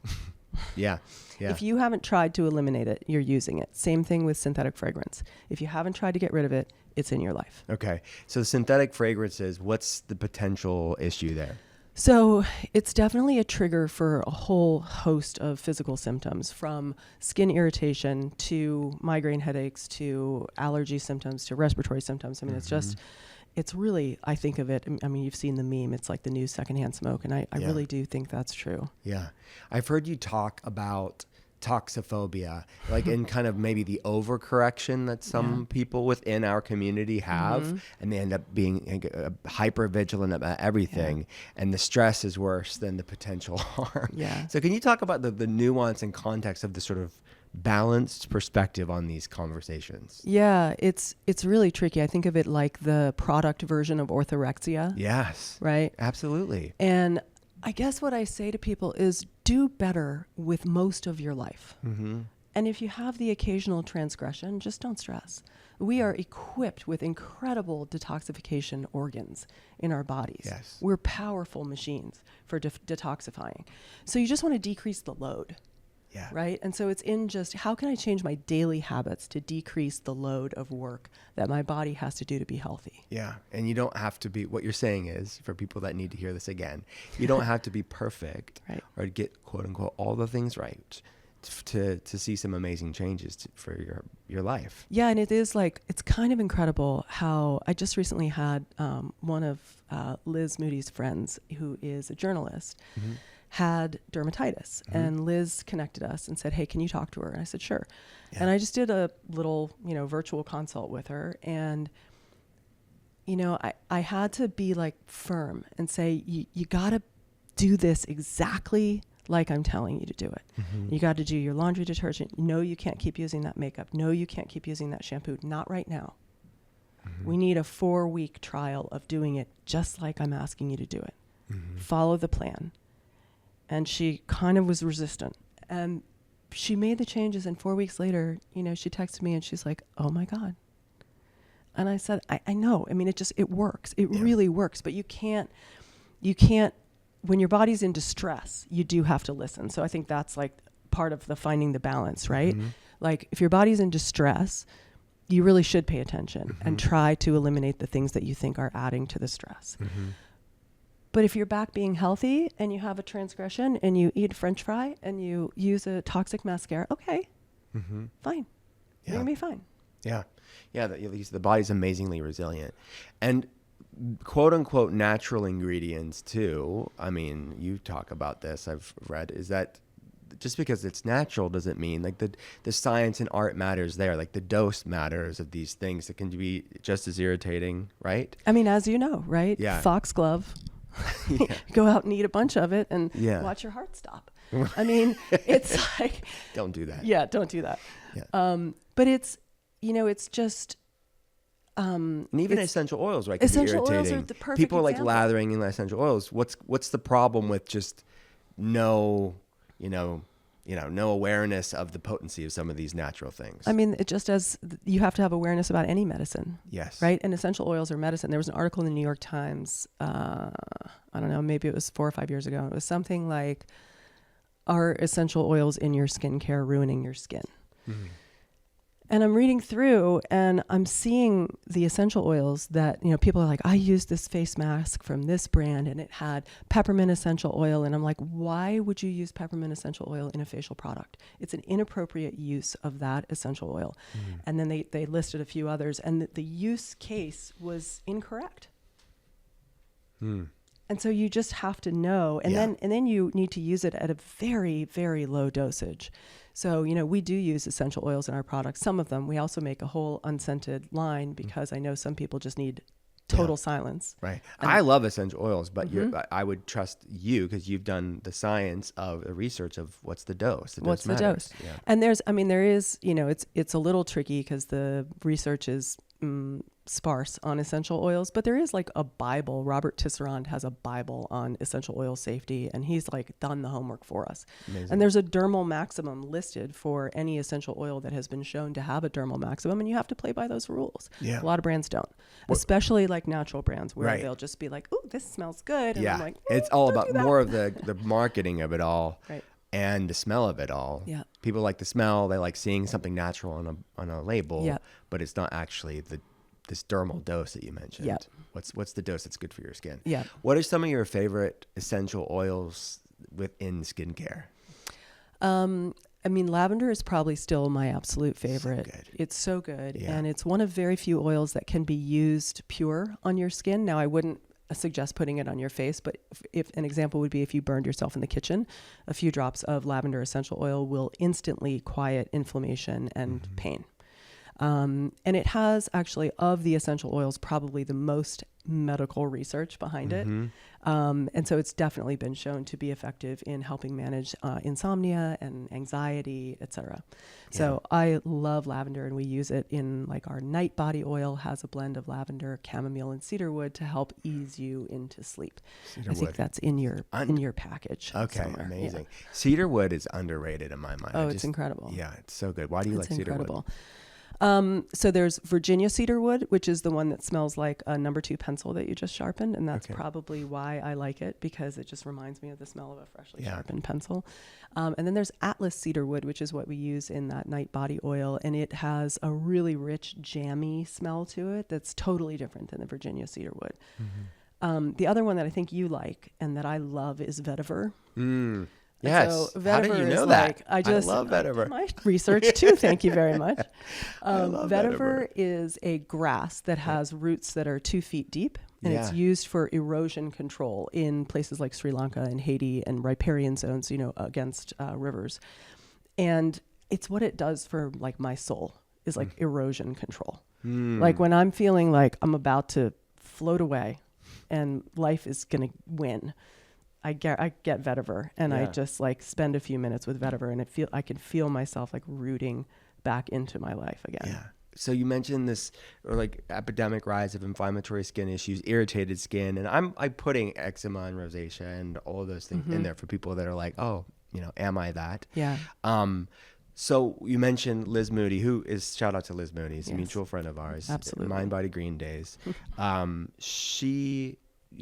Yeah. If you haven't tried to eliminate it, you're using it. Same thing with synthetic fragrance. If you haven't tried to get rid of it, it's in your life. Okay. So synthetic fragrances, what's the potential issue there? So it's definitely a trigger for a whole host of physical symptoms, from skin irritation to migraine headaches to allergy symptoms to respiratory symptoms. I mean, it's really, I think of it, I mean, you've seen the meme, it's like the new secondhand smoke. And I really do think that's true. Yeah. I've heard you talk about toxophobia, like in kind of maybe the overcorrection that some people within our community have, and they end up being hyper vigilant about everything, and the stress is worse than the potential harm. Yeah. So can you talk about the nuance and context of the sort of balanced perspective on these conversations? Yeah, it's really tricky. I think of it like the product version of orthorexia. Yes. Right? Absolutely. And I guess what I say to people is do better with most of your life. And if you have the occasional transgression, just don't stress. We are equipped with incredible detoxification organs in our bodies. Yes. We're powerful machines for detoxifying. So you just want to decrease the load. Yeah. Right. And so it's in just how can I change my daily habits to decrease the load of work that my body has to do to be healthy? Yeah. And you don't have to be, what you're saying is, for people that need to hear this again, you don't have to be perfect Right. or get quote unquote all the things right to see some amazing changes for your life. Yeah. And it is like, it's kind of incredible how I just recently had one of Liz Moody's friends, who is a journalist, Mm-hmm. had dermatitis, Mm-hmm. and Liz connected us and said, hey, can you talk to her? And I said, sure. Yeah. And I just did a little, virtual consult with her. And, I had to be like firm and say, you got to do this exactly like I'm telling you to do it. Mm-hmm. You got to do your laundry detergent. No, you can't keep using that makeup. No, you can't keep using that shampoo. Not right now. Mm-hmm. We need a 4-week trial of doing it just like I'm asking you to do it. Mm-hmm. Follow the plan. And she kind of was resistant. And she made the changes, and 4 weeks later, she texted me and she's like, oh my God. And I said, I know. I mean, it works. It really works. But you can't, when your body's in distress, you do have to listen. So I think that's like part of the finding the balance, right? Mm-hmm. Like if your body's in distress, you really should pay attention and try to eliminate the things that you think are adding to the stress. Mm-hmm. But if you're back being healthy and you have a transgression and you eat French fry and you use a toxic mascara, okay, Mm-hmm. fine. Yeah. You're going to be fine. Yeah. Yeah. The body's amazingly resilient. And quote unquote natural ingredients too. I mean, you talk about this, I've read, is that just because it's natural doesn't mean like the science and art matters there. Like the dose matters of these things that can be just as irritating, right? I mean, as you know, right? Yeah. Foxglove. Yeah. Go out and eat a bunch of it and Yeah. watch your heart stop. I mean, it's like, Don't do that. yeah, don't do that. Yeah. But it's, it's just, And even it's- essential oils, right? Can be essential oils are irritating. the perfect People are like example. lathering in essential oils. What's the problem with just no awareness of the potency of some of these natural things? I mean, it just as you have to have awareness about any medicine. Yes. Right? And essential oils are medicine. There was an article in the New York Times, I don't know, maybe it was 4 or 5 years ago. It was something like, are essential oils in your skincare ruining your skin? Mm-hmm. And I'm reading through and I'm seeing the essential oils that, people are like, I used this face mask from this brand and it had peppermint essential oil. And I'm like, why would you use peppermint essential oil in a facial product? It's an inappropriate use of that essential oil. Mm-hmm. And then they listed a few others, and the use case was incorrect. Mm. And so you just have to know, and Yeah. then you need to use it at a very, very low dosage. So, we do use essential oils in our products. Some of them, we also make a whole unscented line because I know some people just need total silence. Right. And- I love essential oils, but I would trust you because you've done the science of the research of what's the dose. What's the matters. dose? Yeah. And there is, it's a little tricky because the research is sparse on essential oils, but there is like a Bible. Robert Tisserand has a Bible on essential oil safety, and he's like done the homework for us. Amazing. And there's a dermal maximum listed for any essential oil that has been shown to have a dermal maximum, and you have to play by those rules. Yeah. A lot of brands don't, especially like natural brands where Right. they'll just be like, "Ooh, this smells good," and Yeah. I'm like, It's all don't about do that. more of the marketing of it all. Right. And the smell of it all. Yeah. People like the smell. They like seeing something natural on a label. Yeah. But it's not actually this dermal dose that you mentioned. Yeah. What's the dose that's good for your skin? Yeah. What are some of your favorite essential oils within skincare? I mean, lavender is probably still my absolute favorite. good. It's so good. Yeah. And it's one of very few oils that can be used pure on your skin. Now, I wouldn't suggest putting it on your face, but if an example would be if you burned yourself in the kitchen, a few drops of lavender essential oil will instantly quiet inflammation and pain. And it has actually, of the essential oils, probably the most medical research behind it. And so it's definitely been shown to be effective in helping manage insomnia and anxiety, etc. So I love lavender, and we use it in like our night body oil has a blend of lavender, chamomile, and cedarwood to help ease you into sleep. I think Cedarwood. that's in your package. Okay, somewhere. Yeah. amazing. Cedarwood is underrated in my mind. Oh, it's incredible. Yeah, it's so good. Why do you It's like cedarwood? incredible. So there's Virginia cedarwood, which is the one that smells like a number 2 pencil that you just sharpened. And that's probably why I like it, because it just reminds me of the smell of a freshly sharpened pencil. And then there's Atlas cedarwood, which is what we use in that night body oil. And it has a really rich, jammy smell to it that's totally different than the Virginia cedarwood. The other one that I think you like and that I love is vetiver. Yes. So How did you know that? I love vetiver. My research too. Thank you very much. I love Vetiver is a grass that has roots that are 2 feet deep, and it's used for erosion control in places like Sri Lanka and Haiti and riparian zones, against rivers. And it's what it does for like my soul is like erosion control. Like when I'm feeling like I'm about to float away and life is going to win, I get vetiver, and I just like spend a few minutes with vetiver, and I can feel myself like rooting back into my life again. Yeah. So you mentioned this like epidemic rise of inflammatory skin issues, irritated skin, and I'm putting eczema and rosacea and all of those things in there for people that are like, oh, am I that? Yeah. So you mentioned Liz Moody, who is, shout out to Liz Moody, is a mutual friend of ours. Absolutely. Mind Body Green Days.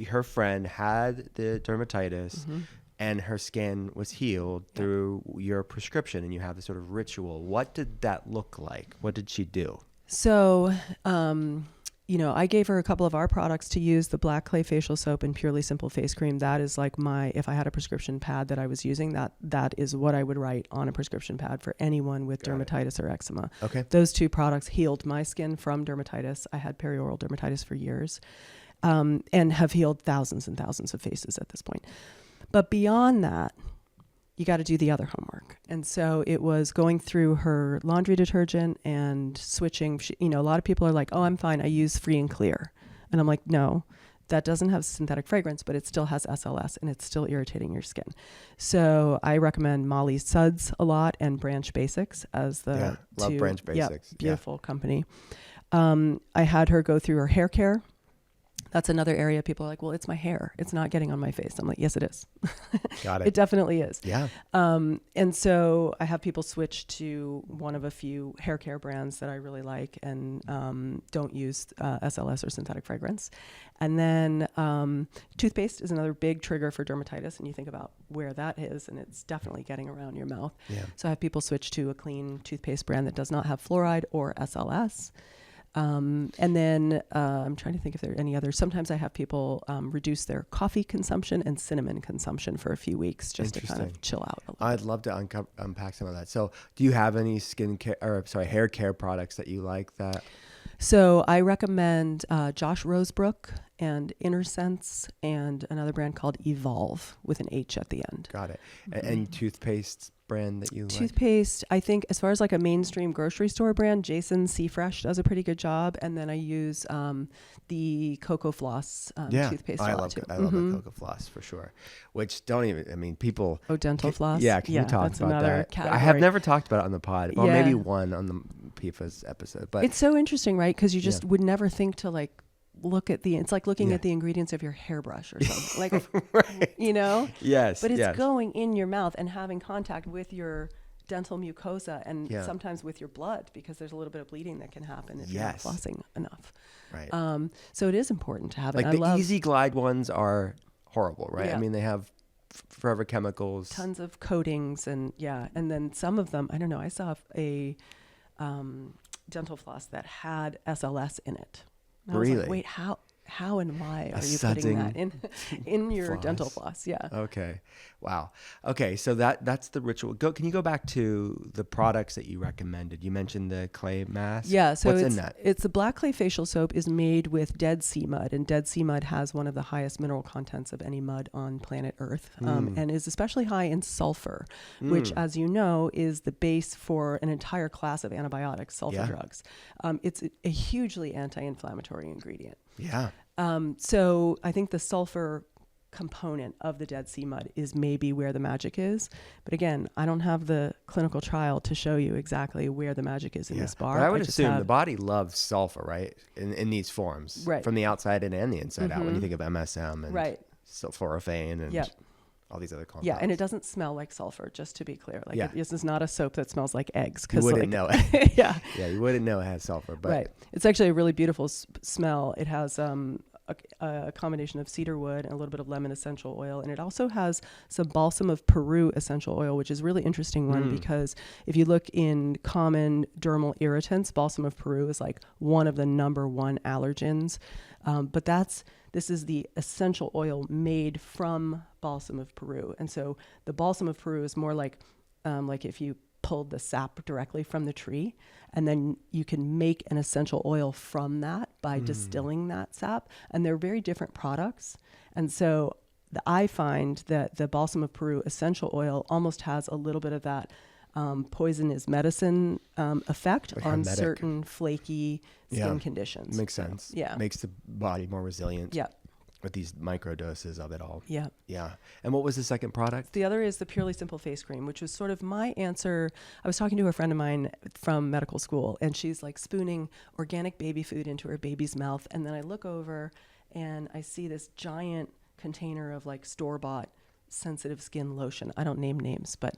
Her friend had the dermatitis and her skin was healed through your prescription, and you have this sort of ritual. What did that look like? What did she do? So, I gave her a couple of our products to use, the black clay facial soap and purely simple face cream. That is like if I had a prescription pad that I was using, that is what I would write on a prescription pad for anyone with dermatitis or eczema. Okay. Those 2 products healed my skin from dermatitis. I had perioral dermatitis for years. And have healed thousands and thousands of faces at this point. But beyond that, you got to do the other homework. And so it was going through her laundry detergent and switching. A lot of people are like, oh, I'm fine, I use Free and Clear. And I'm like, no, that doesn't have synthetic fragrance, but it still has SLS and it's still irritating your skin. So I recommend Molly Suds a lot and Branch Basics as the love Branch Basics. Beautiful company. I had her go through her hair care. That's another area people are like, well, it's my hair. It's not getting on my face. I'm like, yes, it is. Got it. It definitely is. Yeah. And so I have people switch to one of a few hair care brands that I really like and don't use SLS or synthetic fragrance. And then toothpaste is another big trigger for dermatitis. And you think about where that is, and it's definitely getting around your mouth. Yeah. So I have people switch to a clean toothpaste brand that does not have fluoride or SLS. And then I'm trying to think if there are any others. Sometimes I have people reduce their coffee consumption and cinnamon consumption for a few weeks just to kind of chill out a little I'd love to unpack some of that. So do you have any hair care products that you like that? So I recommend Josh Rosebrook and Inner Sense and another brand called Evolve with an H at the end. Got it. Any toothpaste brand that you like? Toothpaste, I think as far as like a mainstream grocery store brand, Jason C Fresh does a pretty good job. And then I use the Cocoa Floss toothpaste a lot too. I love the Cocoa Floss for sure. Which people... Oh, dental floss? Yeah, can you talk about that? Category. I have never talked about it on the pod. Well, maybe one on the PFAS episode. But it's so interesting, right? Because you just would never think to like look at it's like looking at the ingredients of your hairbrush or something. Like, right. Yes. But it's going in your mouth and having contact with your dental mucosa and sometimes with your blood, because there's a little bit of bleeding that can happen if you're not flossing enough. Right. So it is important to have it. Like the Easy Glide ones are horrible, right? Yeah. I mean, they have forever chemicals. Tons of coatings and then some of them, I don't know, I saw a dental floss that had SLS in it. And I was like, wait, how and why are you putting that in your dental floss? Yeah. Okay. Wow. Okay. So that's the ritual. Can you go back to the products that you recommended? You mentioned the clay mask. Yeah. So what's in that? It's the black clay facial soap is made with Dead Sea mud, and Dead Sea mud has one of the highest mineral contents of any mud on planet Earth, and is especially high in sulfur, which, as you know, is the base for an entire class of antibiotics, sulfur drugs. It's a hugely anti-inflammatory ingredient. Yeah. So I think the sulfur component of the Dead Sea mud is maybe where the magic is. But again, I don't have the clinical trial to show you exactly where the magic is in this bar. But I would assume the body loves sulfur, right? In these forms. Right. From the outside in and the inside out when you think of MSM and sulforaphane and all these other compounds. Yeah, and it doesn't smell like sulfur, just to be clear. Like this is not a soap that smells like eggs. You wouldn't know it. Yeah. Yeah, you wouldn't know it has sulfur. But Right. It's actually a really beautiful smell. It has a combination of cedar wood and a little bit of lemon essential oil. And it also has some balsam of Peru essential oil, which is a really interesting one because if you look in common dermal irritants, balsam of Peru is like one of the number one allergens. But this is the essential oil made from balsam of Peru. And so the balsam of Peru is more like if you pulled the sap directly from the tree, and then you can make an essential oil from that by distilling that sap. And they're very different products. And so I find that the balsam of Peru essential oil almost has a little bit of that poison is medicine effect Like on hermetic. certain flaky skin conditions. Makes sense. Yeah. Makes the body more resilient. Yeah. With these micro doses of it all. Yeah. Yeah. And what was the second product? The other is the Purely Simple face cream, which was sort of my answer. I was talking to a friend of mine from medical school, and she's like spooning organic baby food into her baby's mouth. And then I look over and I see this giant container of like store-bought sensitive skin lotion. I don't name names, but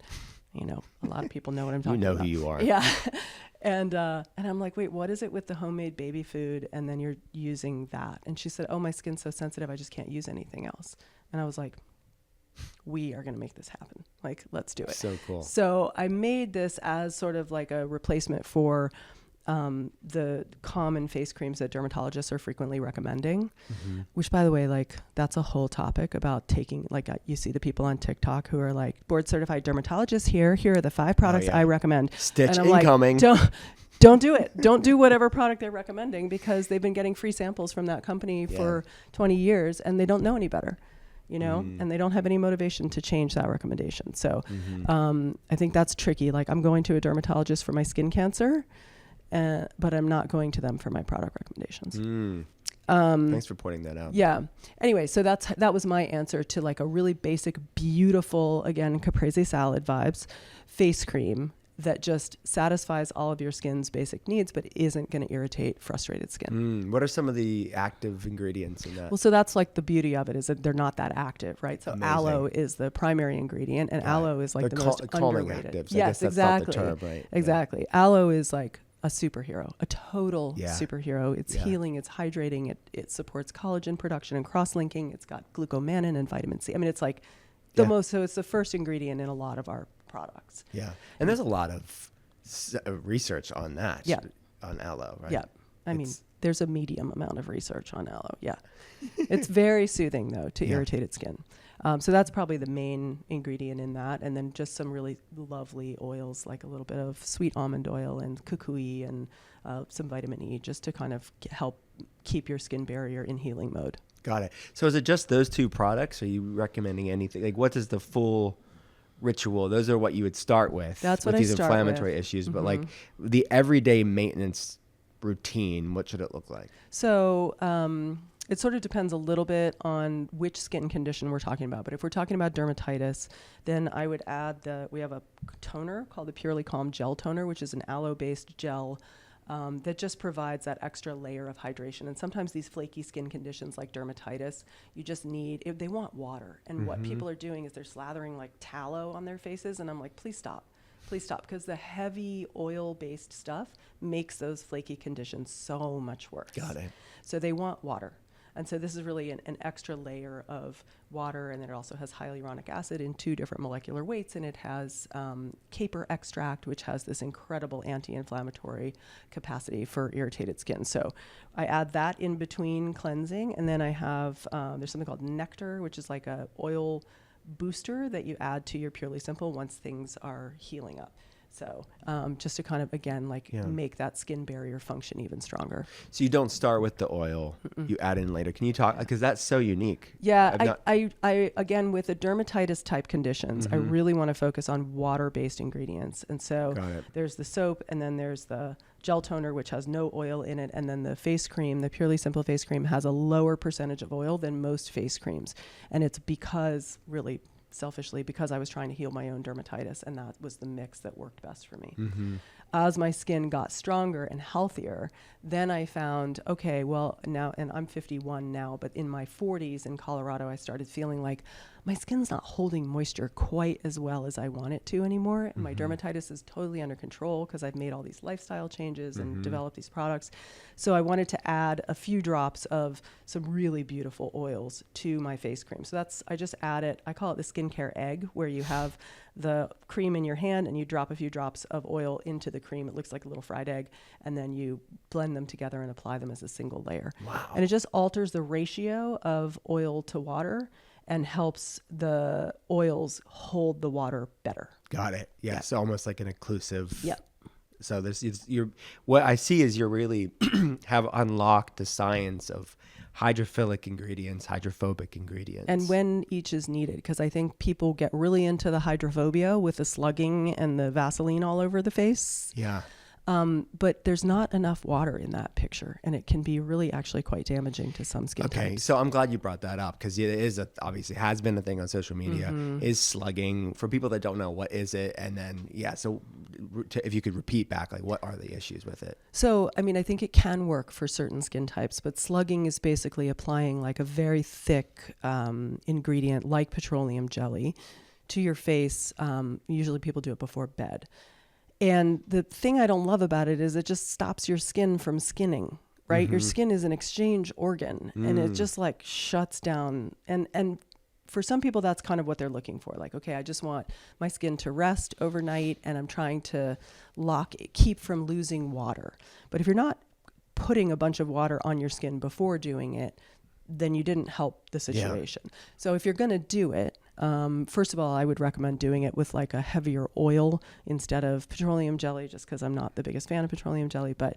you know, a lot of people know what I'm talking about. You know who you are. Yeah. And I'm like, wait, what is it with the homemade baby food? And then you're using that. And she said, oh, my skin's so sensitive, I just can't use anything else. And I was like, we are going to make this happen. Like, let's do it. So cool. So I made this as sort of like a replacement for the common face creams that dermatologists are frequently recommending, which, by the way, like that's a whole topic about taking, like you see the people on TikTok who are like board certified dermatologists here are the 5 products I recommend. Stitch and I'm incoming. Like, don't do it. Don't do whatever product they're recommending because they've been getting free samples from that company for 20 years and they don't know any better. You know, and they don't have any motivation to change that recommendation. So I think that's tricky. Like I'm going to a dermatologist for my skin cancer, but I'm not going to them for my product recommendations. Thanks for pointing that out. Yeah. Anyway, so that was my answer to like a really basic, beautiful, again, caprese salad vibes face cream that just satisfies all of your skin's basic needs, but isn't going to irritate frustrated skin. What are some of the active ingredients in that? Well, so that's like the beauty of it is that they're not that active, right? So Amazing. aloe is the primary ingredient, and aloe is like the most calming underrated. actives. I Yes, guess that's exactly. not the term, right? Exactly. Aloe is like a superhero, a total Yeah. superhero. It's healing, it's hydrating, it supports collagen production and cross-linking. It's got glucomannan and vitamin C. I mean, it's like the most, so it's the first ingredient in a lot of our products. Yeah. And there's a lot of research on that. Yeah. On aloe, right? Yeah. I mean, there's a medium amount of research on aloe. Yeah. It's very soothing, though, to irritated skin. So that's probably the main ingredient in that. And then just some really lovely oils, like a little bit of sweet almond oil and kukui and some vitamin E, just to kind of help keep your skin barrier in healing mode. Got it. So is it just those 2 products? Are you recommending anything? Like, what is the full ritual? Those are what you would start with. That's with what I these start inflammatory with. issues. But like the everyday maintenance routine, what should it look like? So it sort of depends a little bit on which skin condition we're talking about. But if we're talking about dermatitis, then I would add we have a toner called the Purely Calm Gel Toner, which is an aloe-based gel that just provides that extra layer of hydration. And sometimes these flaky skin conditions like dermatitis, you just need, they want water. And what people are doing is they're slathering like tallow on their faces. And I'm like, please stop. Please stop. Because the heavy oil-based stuff makes those flaky conditions so much worse. Got it. So they want water. And so this is really an extra layer of water, and then it also has hyaluronic acid in 2 different molecular weights, and it has caper extract, which has this incredible anti-inflammatory capacity for irritated skin. So I add that in between cleansing, and then I have, there's something called nectar, which is like a oil booster that you add to your Purely Simple once things are healing up. So just to kind of, again, make that skin barrier function even stronger. So you don't start with the oil, you add in later. Can you talk, because that's so unique. Yeah, I again, with the dermatitis type conditions, I really want to focus on water-based ingredients. And so there's the soap, and then there's the gel toner, which has no oil in it. And then the face cream, the Purely Simple face cream, has a lower percentage of oil than most face creams. And it's because, really selfishly, because I was trying to heal my own dermatitis, and that was the mix that worked best for me. as my skin got stronger and healthier, then I found, okay, well now, and I'm 51 now, but in my 40s in Colorado, I started feeling like my skin's not holding moisture quite as well as I want it to anymore. And my dermatitis is totally under control because I've made all these lifestyle changes and developed these products. So I wanted to add a few drops of some really beautiful oils to my face cream. So I just add it, I call it the skincare egg, where you have the cream in your hand and you drop a few drops of oil into the cream. It looks like a little fried egg, and then you blend them together and apply them as a single layer. Wow. And it just alters the ratio of oil to water and helps the oils hold the water better. Got it. Yeah. So almost like an occlusive. Yeah. So what I see is you're really have unlocked the science of hydrophilic ingredients, hydrophobic ingredients. And when each is needed, because I think people get really into the hydrophobia with the slugging and the Vaseline all over the face. Yeah. But there's not enough water in that picture, and it can be really actually quite damaging to some skin types. So I'm glad you brought that up, because it is obviously has been a thing on social media, is slugging. For people that don't know, what is it? And then, so if you could repeat back, like, what are the issues with it? So, I mean, I think it can work for certain skin types, but slugging is basically applying like a very thick ingredient like petroleum jelly to your face. Usually people do it before bed. And the thing I don't love about it is it just stops your skin from skinning, right? Your skin is an exchange organ, and it just like shuts down. And for some people, that's kind of what they're looking for. Like, okay, I just want my skin to rest overnight, and I'm trying to keep from losing water. But if you're not putting a bunch of water on your skin before doing it, then you didn't help the situation. So if you're going to do it, first of all, I would recommend doing it with like a heavier oil instead of petroleum jelly, just because I'm not the biggest fan of petroleum jelly. But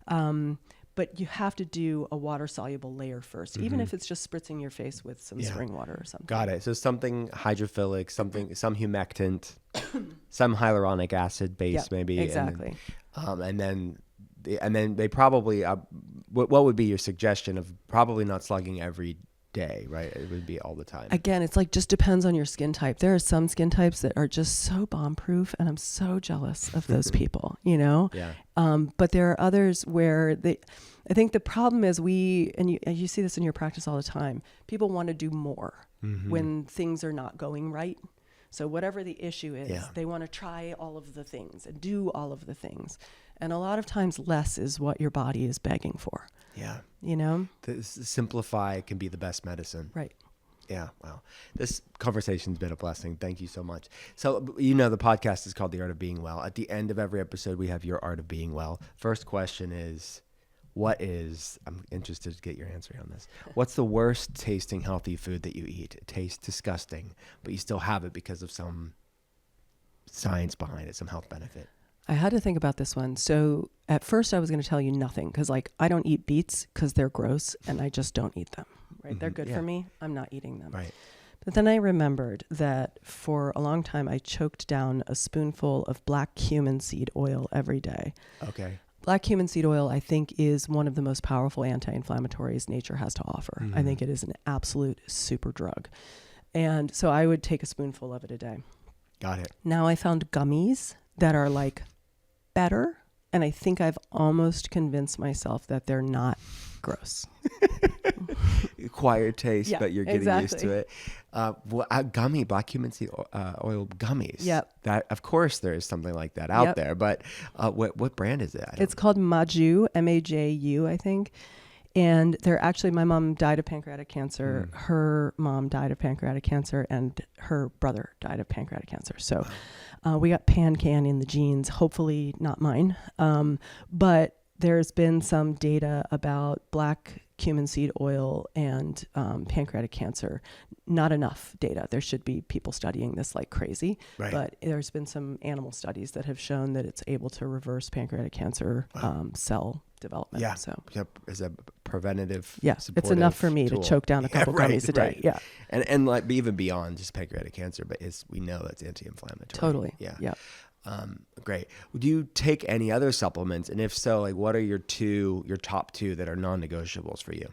you have to do a water soluble layer first, even if it's just spritzing your face with some spring water or something. Got it. So something hydrophilic, some humectant, some hyaluronic acid base, maybe. Exactly. And then they probably, what would be your suggestion of probably not slugging every day, right? It would be all the time. Again, it's like just depends on your skin type. There are some skin types that are just so bomb proof, and I'm so jealous of those people, you know? Yeah. But there are others where I think the problem is you see this in your practice all the time. People want to do more when things are not going right. So whatever the issue is, they want to try all of the things and do all of the things. And a lot of times less is what your body is begging for. Yeah. You know? Simplify can be the best medicine. Right. Yeah. Wow. This conversation's been a blessing. Thank you so much. So, the podcast is called The Art of Being Well. At the end of every episode, we have your Art of Being Well. First question is, I'm interested to get your answer on this. What's the worst tasting healthy food that you eat? It tastes disgusting, but you still have it because of some science behind it, some health benefit. I had to think about this one. So at first I was going to tell you nothing, because I don't eat beets because they're gross, and I just don't eat them, right? They're good for me. I'm not eating them. Right. But then I remembered that for a long time I choked down a spoonful of black cumin seed oil every day. Okay. Black cumin seed oil, I think, is one of the most powerful anti-inflammatories nature has to offer. I think it is an absolute super drug. And so I would take a spoonful of it a day. Got it. Now I found gummies that are like better, and I think I've almost convinced myself that they're not gross. Acquired taste, but you're getting used to it. Black cumin seed oil gummies. Yep. That, of course, there is something like that out there, but what brand is it? It's called Maju, M-A-J-U, I think. And they're actually, my mom died of pancreatic cancer. Her mom died of pancreatic cancer, and her brother died of pancreatic cancer. So we got PanCan in the genes, hopefully not mine. But there's been some data about black cumin seed oil and pancreatic cancer. Not enough data. There should be people studying this like crazy. Right. But there's been some animal studies that have shown that it's able to reverse pancreatic cancer cell development. Yeah. So as a preventative. Yeah. It's enough for me to choke down a couple gummies a day. Right. Yeah. And like even beyond just pancreatic cancer, but we know that's anti-inflammatory. Totally. Yeah. Great. Do you take any other supplements? And if so, like what are your top two that are non-negotiables for you?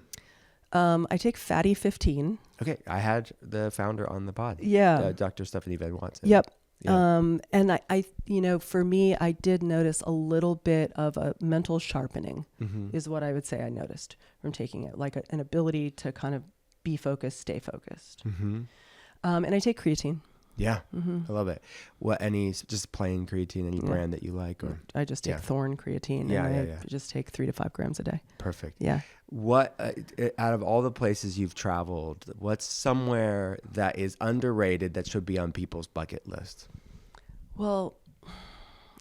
I take Fatty 15. Okay. I had the founder on the pod. Yeah. Dr. Stephanie Van Watson. Yep. Yeah. And for me, I did notice a little bit of a mental sharpening is what I would say I noticed from taking it, like an ability to kind of be focused, stay focused. And I take creatine. Yeah. I love it. Just plain creatine, any brand that you like? Or I just take Thorne creatine. I just take 3 to 5 grams a day. Perfect. Yeah. What, out of all the places you've traveled, what's somewhere that is underrated that should be on people's bucket list? Well,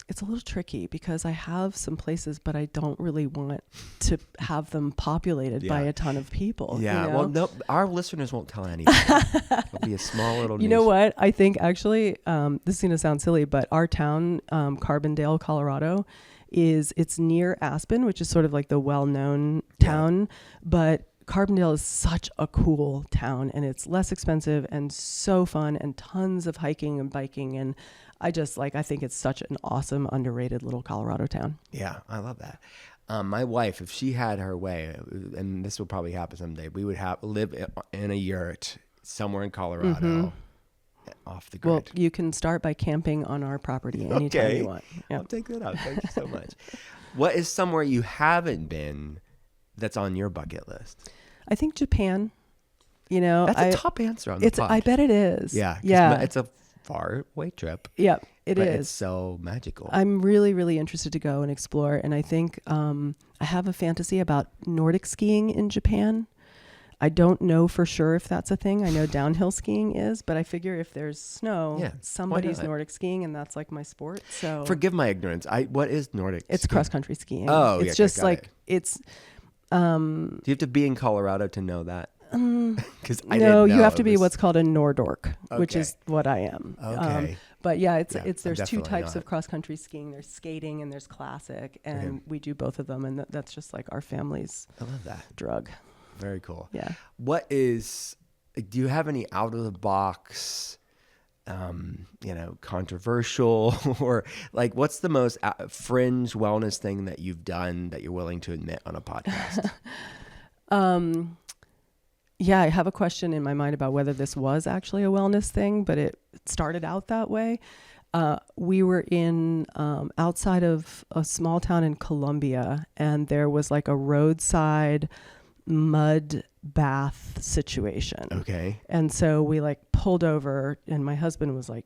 it's a little tricky because I have some places, but I don't really want to have them populated by a ton of people. Yeah. You know? Well, no, our listeners won't tell anybody. It'll be a small little niche. You know what? I think actually, this is going to sound silly, but our town, Carbondale, Colorado, it's near Aspen, which is sort of like the well-known town, but Carbondale is such a cool town, and it's less expensive and so fun, and tons of hiking and biking. And I think it's such an awesome, underrated little Colorado town. Yeah, I love that. My wife, if she had her way, and this will probably happen someday, we would live in a yurt somewhere in Colorado, off the grid. Well, you can start by camping on our property anytime you want. Yeah. I'll take that up. Thank you so much. What is somewhere you haven't been that's on your bucket list? I think Japan. That's a top answer on the pod. I bet it is. Yeah. It's a far away trip. Yep, it is. It's so magical. I'm really, really interested to go and explore. And I think I have a fantasy about Nordic skiing in Japan. I don't know for sure if that's a thing. I know downhill skiing is, but I figure if there's snow, somebody's Nordic skiing, and that's like my sport. So forgive my ignorance. What is Nordic? It's cross country skiing. Oh, it's just like it's. Do you have to be in Colorado to know that? Because no, you have to be what's called a Nordork, which is what I am. Okay. But there's 2 types of cross country skiing. There's skating and there's classic, and we do both of them, and that's just like our family's drug. Very cool. Yeah. Do you have any out of the box, controversial or like what's the most fringe wellness thing that you've done that you're willing to admit on a podcast? Yeah, I have a question in my mind about whether this was actually a wellness thing, but it started out that way. We were in outside of a small town in Colombia, and there was like a roadside mud bath situation. Okay. And so we like pulled over, and my husband was like,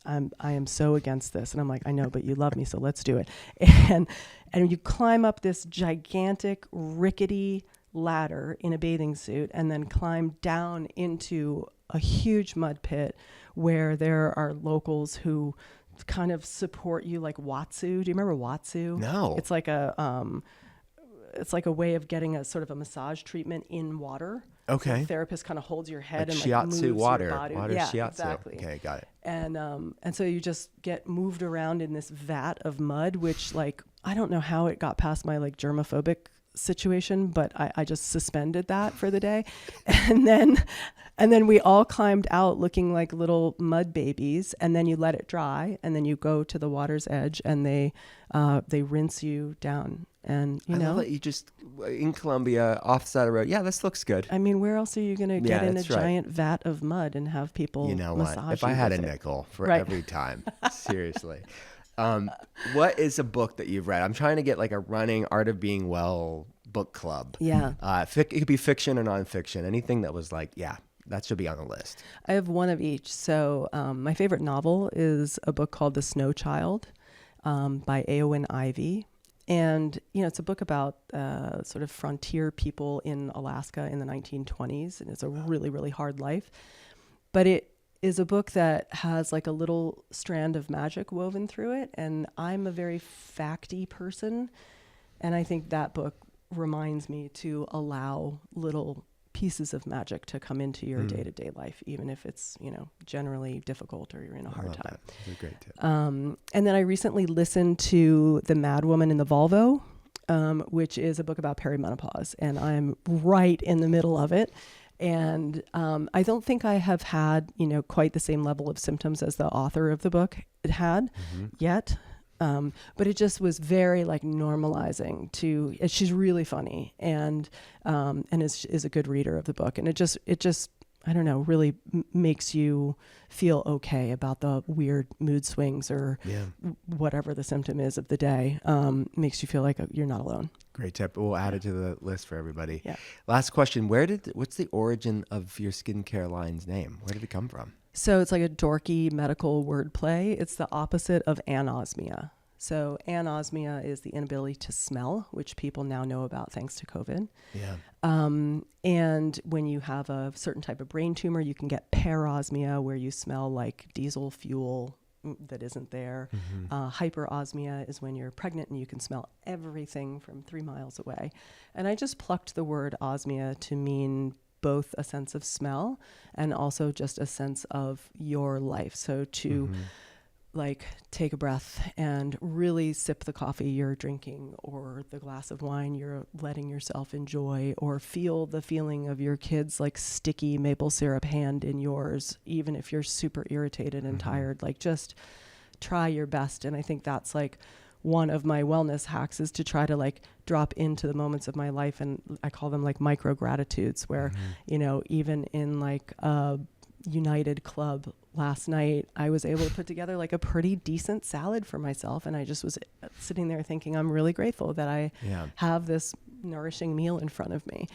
I am so against this. And I'm like, I know, but you love me, so let's do it. And you climb up this gigantic, rickety ladder in a bathing suit, and then climb down into a huge mud pit where there are locals who kind of support you, like Watsu. Do you remember Watsu? No. It's like a way of getting a sort of a massage treatment in water. Okay. So the therapist kind of holds your head and shiatsu moves water. your body. Water shiatsu. Exactly. Okay, got it. And so you just get moved around in this vat of mud, which like I don't know how it got past my like germophobic situation, but I just suspended that for the day. And then we all climbed out looking like little mud babies, and then you let it dry, and then you go to the water's edge, and they rinse you down. And I love that you just in Colombia off the side of the road. Yeah, this looks good. I mean, where else are you going to get in a giant vat of mud and have people massage if I had a with nickel for every time, seriously. What is a book that you've read? I'm trying to get like a running Art of Being Well book club. Yeah. It could be fiction or nonfiction. Anything that was like, that should be on the list. I have one of each. So my favorite novel is a book called The Snow Child by Eowyn Ivey. And, it's a book about sort of frontier people in Alaska in the 1920s. And it's a really, really hard life. But it is a book that has like a little strand of magic woven through it. And I'm a very facty person. And I think that book reminds me to allow little pieces of magic to come into your day-to-day life, even if it's, generally difficult or you're in a hard time. That's a great tip. And then I recently listened to The Mad Woman in the Volvo, which is a book about perimenopause, and I'm right in the middle of it. And I don't think I have had, quite the same level of symptoms as the author of the book had yet. But it just was very like normalizing she's really funny and is a good reader of the book. And it just, I don't know, really makes you feel okay about the weird mood swings or whatever the symptom is of the day. Makes you feel like you're not alone. Great tip. We'll add it to the list for everybody. Yeah. Last question. What's the origin of your skincare line's name? Where did it come from? So it's like a dorky medical wordplay. It's the opposite of anosmia. So anosmia is the inability to smell, which people now know about thanks to COVID. Yeah. And when you have a certain type of brain tumor, you can get parosmia, where you smell like diesel fuel that isn't there. Hyperosmia is when you're pregnant and you can smell everything from 3 miles away. And I just plucked the word osmia to mean both a sense of smell and also just a sense of your life. So to like take a breath and really sip the coffee you're drinking, or the glass of wine you're letting yourself enjoy, or feel the feeling of your kid's like sticky maple syrup hand in yours, even if you're super irritated and tired. Like, just try your best. And I think that's like one of my wellness hacks, is to try to like drop into the moments of my life. And I call them like micro gratitudes, where, you know, even in like a United Club last night, I was able to put together like a pretty decent salad for myself. And I just was sitting there thinking, I'm really grateful that I have this nourishing meal in front of me.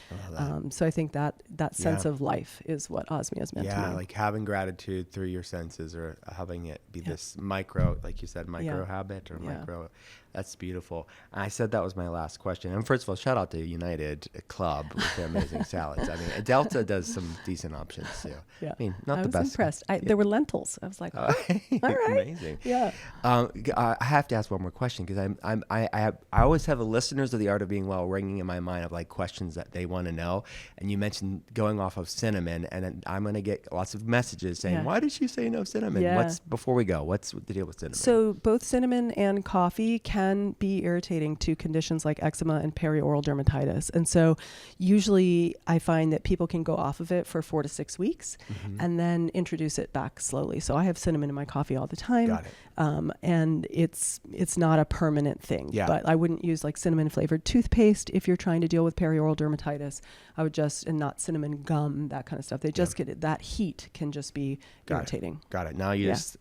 So I think that sense of life is what osmia is meant to mean. Like having gratitude through your senses, or having it be this micro, like you said, micro habit or micro. That's beautiful. I said that was my last question. And first of all, shout out to United Club with their amazing salads. I mean, Delta does some decent options too. I mean, not the best. I was impressed. There were lentils. I was like, all right. Amazing. Yeah. I have to ask one more question, because I always have the listeners of The Art of Being Well ringing in my mind of like questions that they want to know. And you mentioned going off of cinnamon, and then I'm going to get lots of messages saying, why did she say no cinnamon? Before we go, what's the deal with cinnamon? So both cinnamon and coffee can be irritating to conditions like eczema and perioral dermatitis. And so usually I find that people can go off of it for 4 to 6 weeks and then introduce it back slowly. So I have cinnamon in my coffee all the time. Got it. And it's not a permanent thing, but I wouldn't use like cinnamon flavored toothpaste if you're trying to deal with perioral dermatitis. I would and not cinnamon gum, that kind of stuff. They just get it. That heat can just be irritating. Got it. Now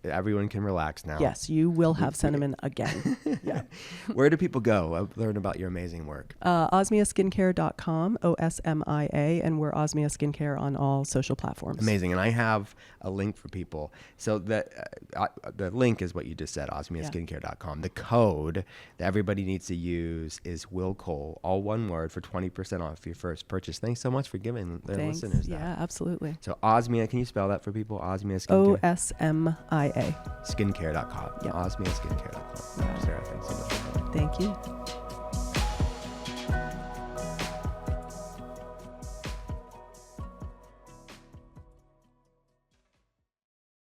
everyone can relax now. Yes, you will have cinnamon again. Where do people go? Learn about your amazing work. OsmiaSkincare.com, OSMIA, and we're Osmia Skincare on all social platforms. Amazing. And I have a link for people. So the link is what you just said, OsmiaSkincare.com. The code that everybody needs to use is WillCole, all one word, for 20% off your first purchase. Thanks so much for giving the listeners that. Yeah, absolutely. So Osmia, can you spell that for people? Osmia Skincare? OSMIA. Skincare.com. Yep. OsmiaSkincare.com. Sarah, thanks so much for coming. Thank you.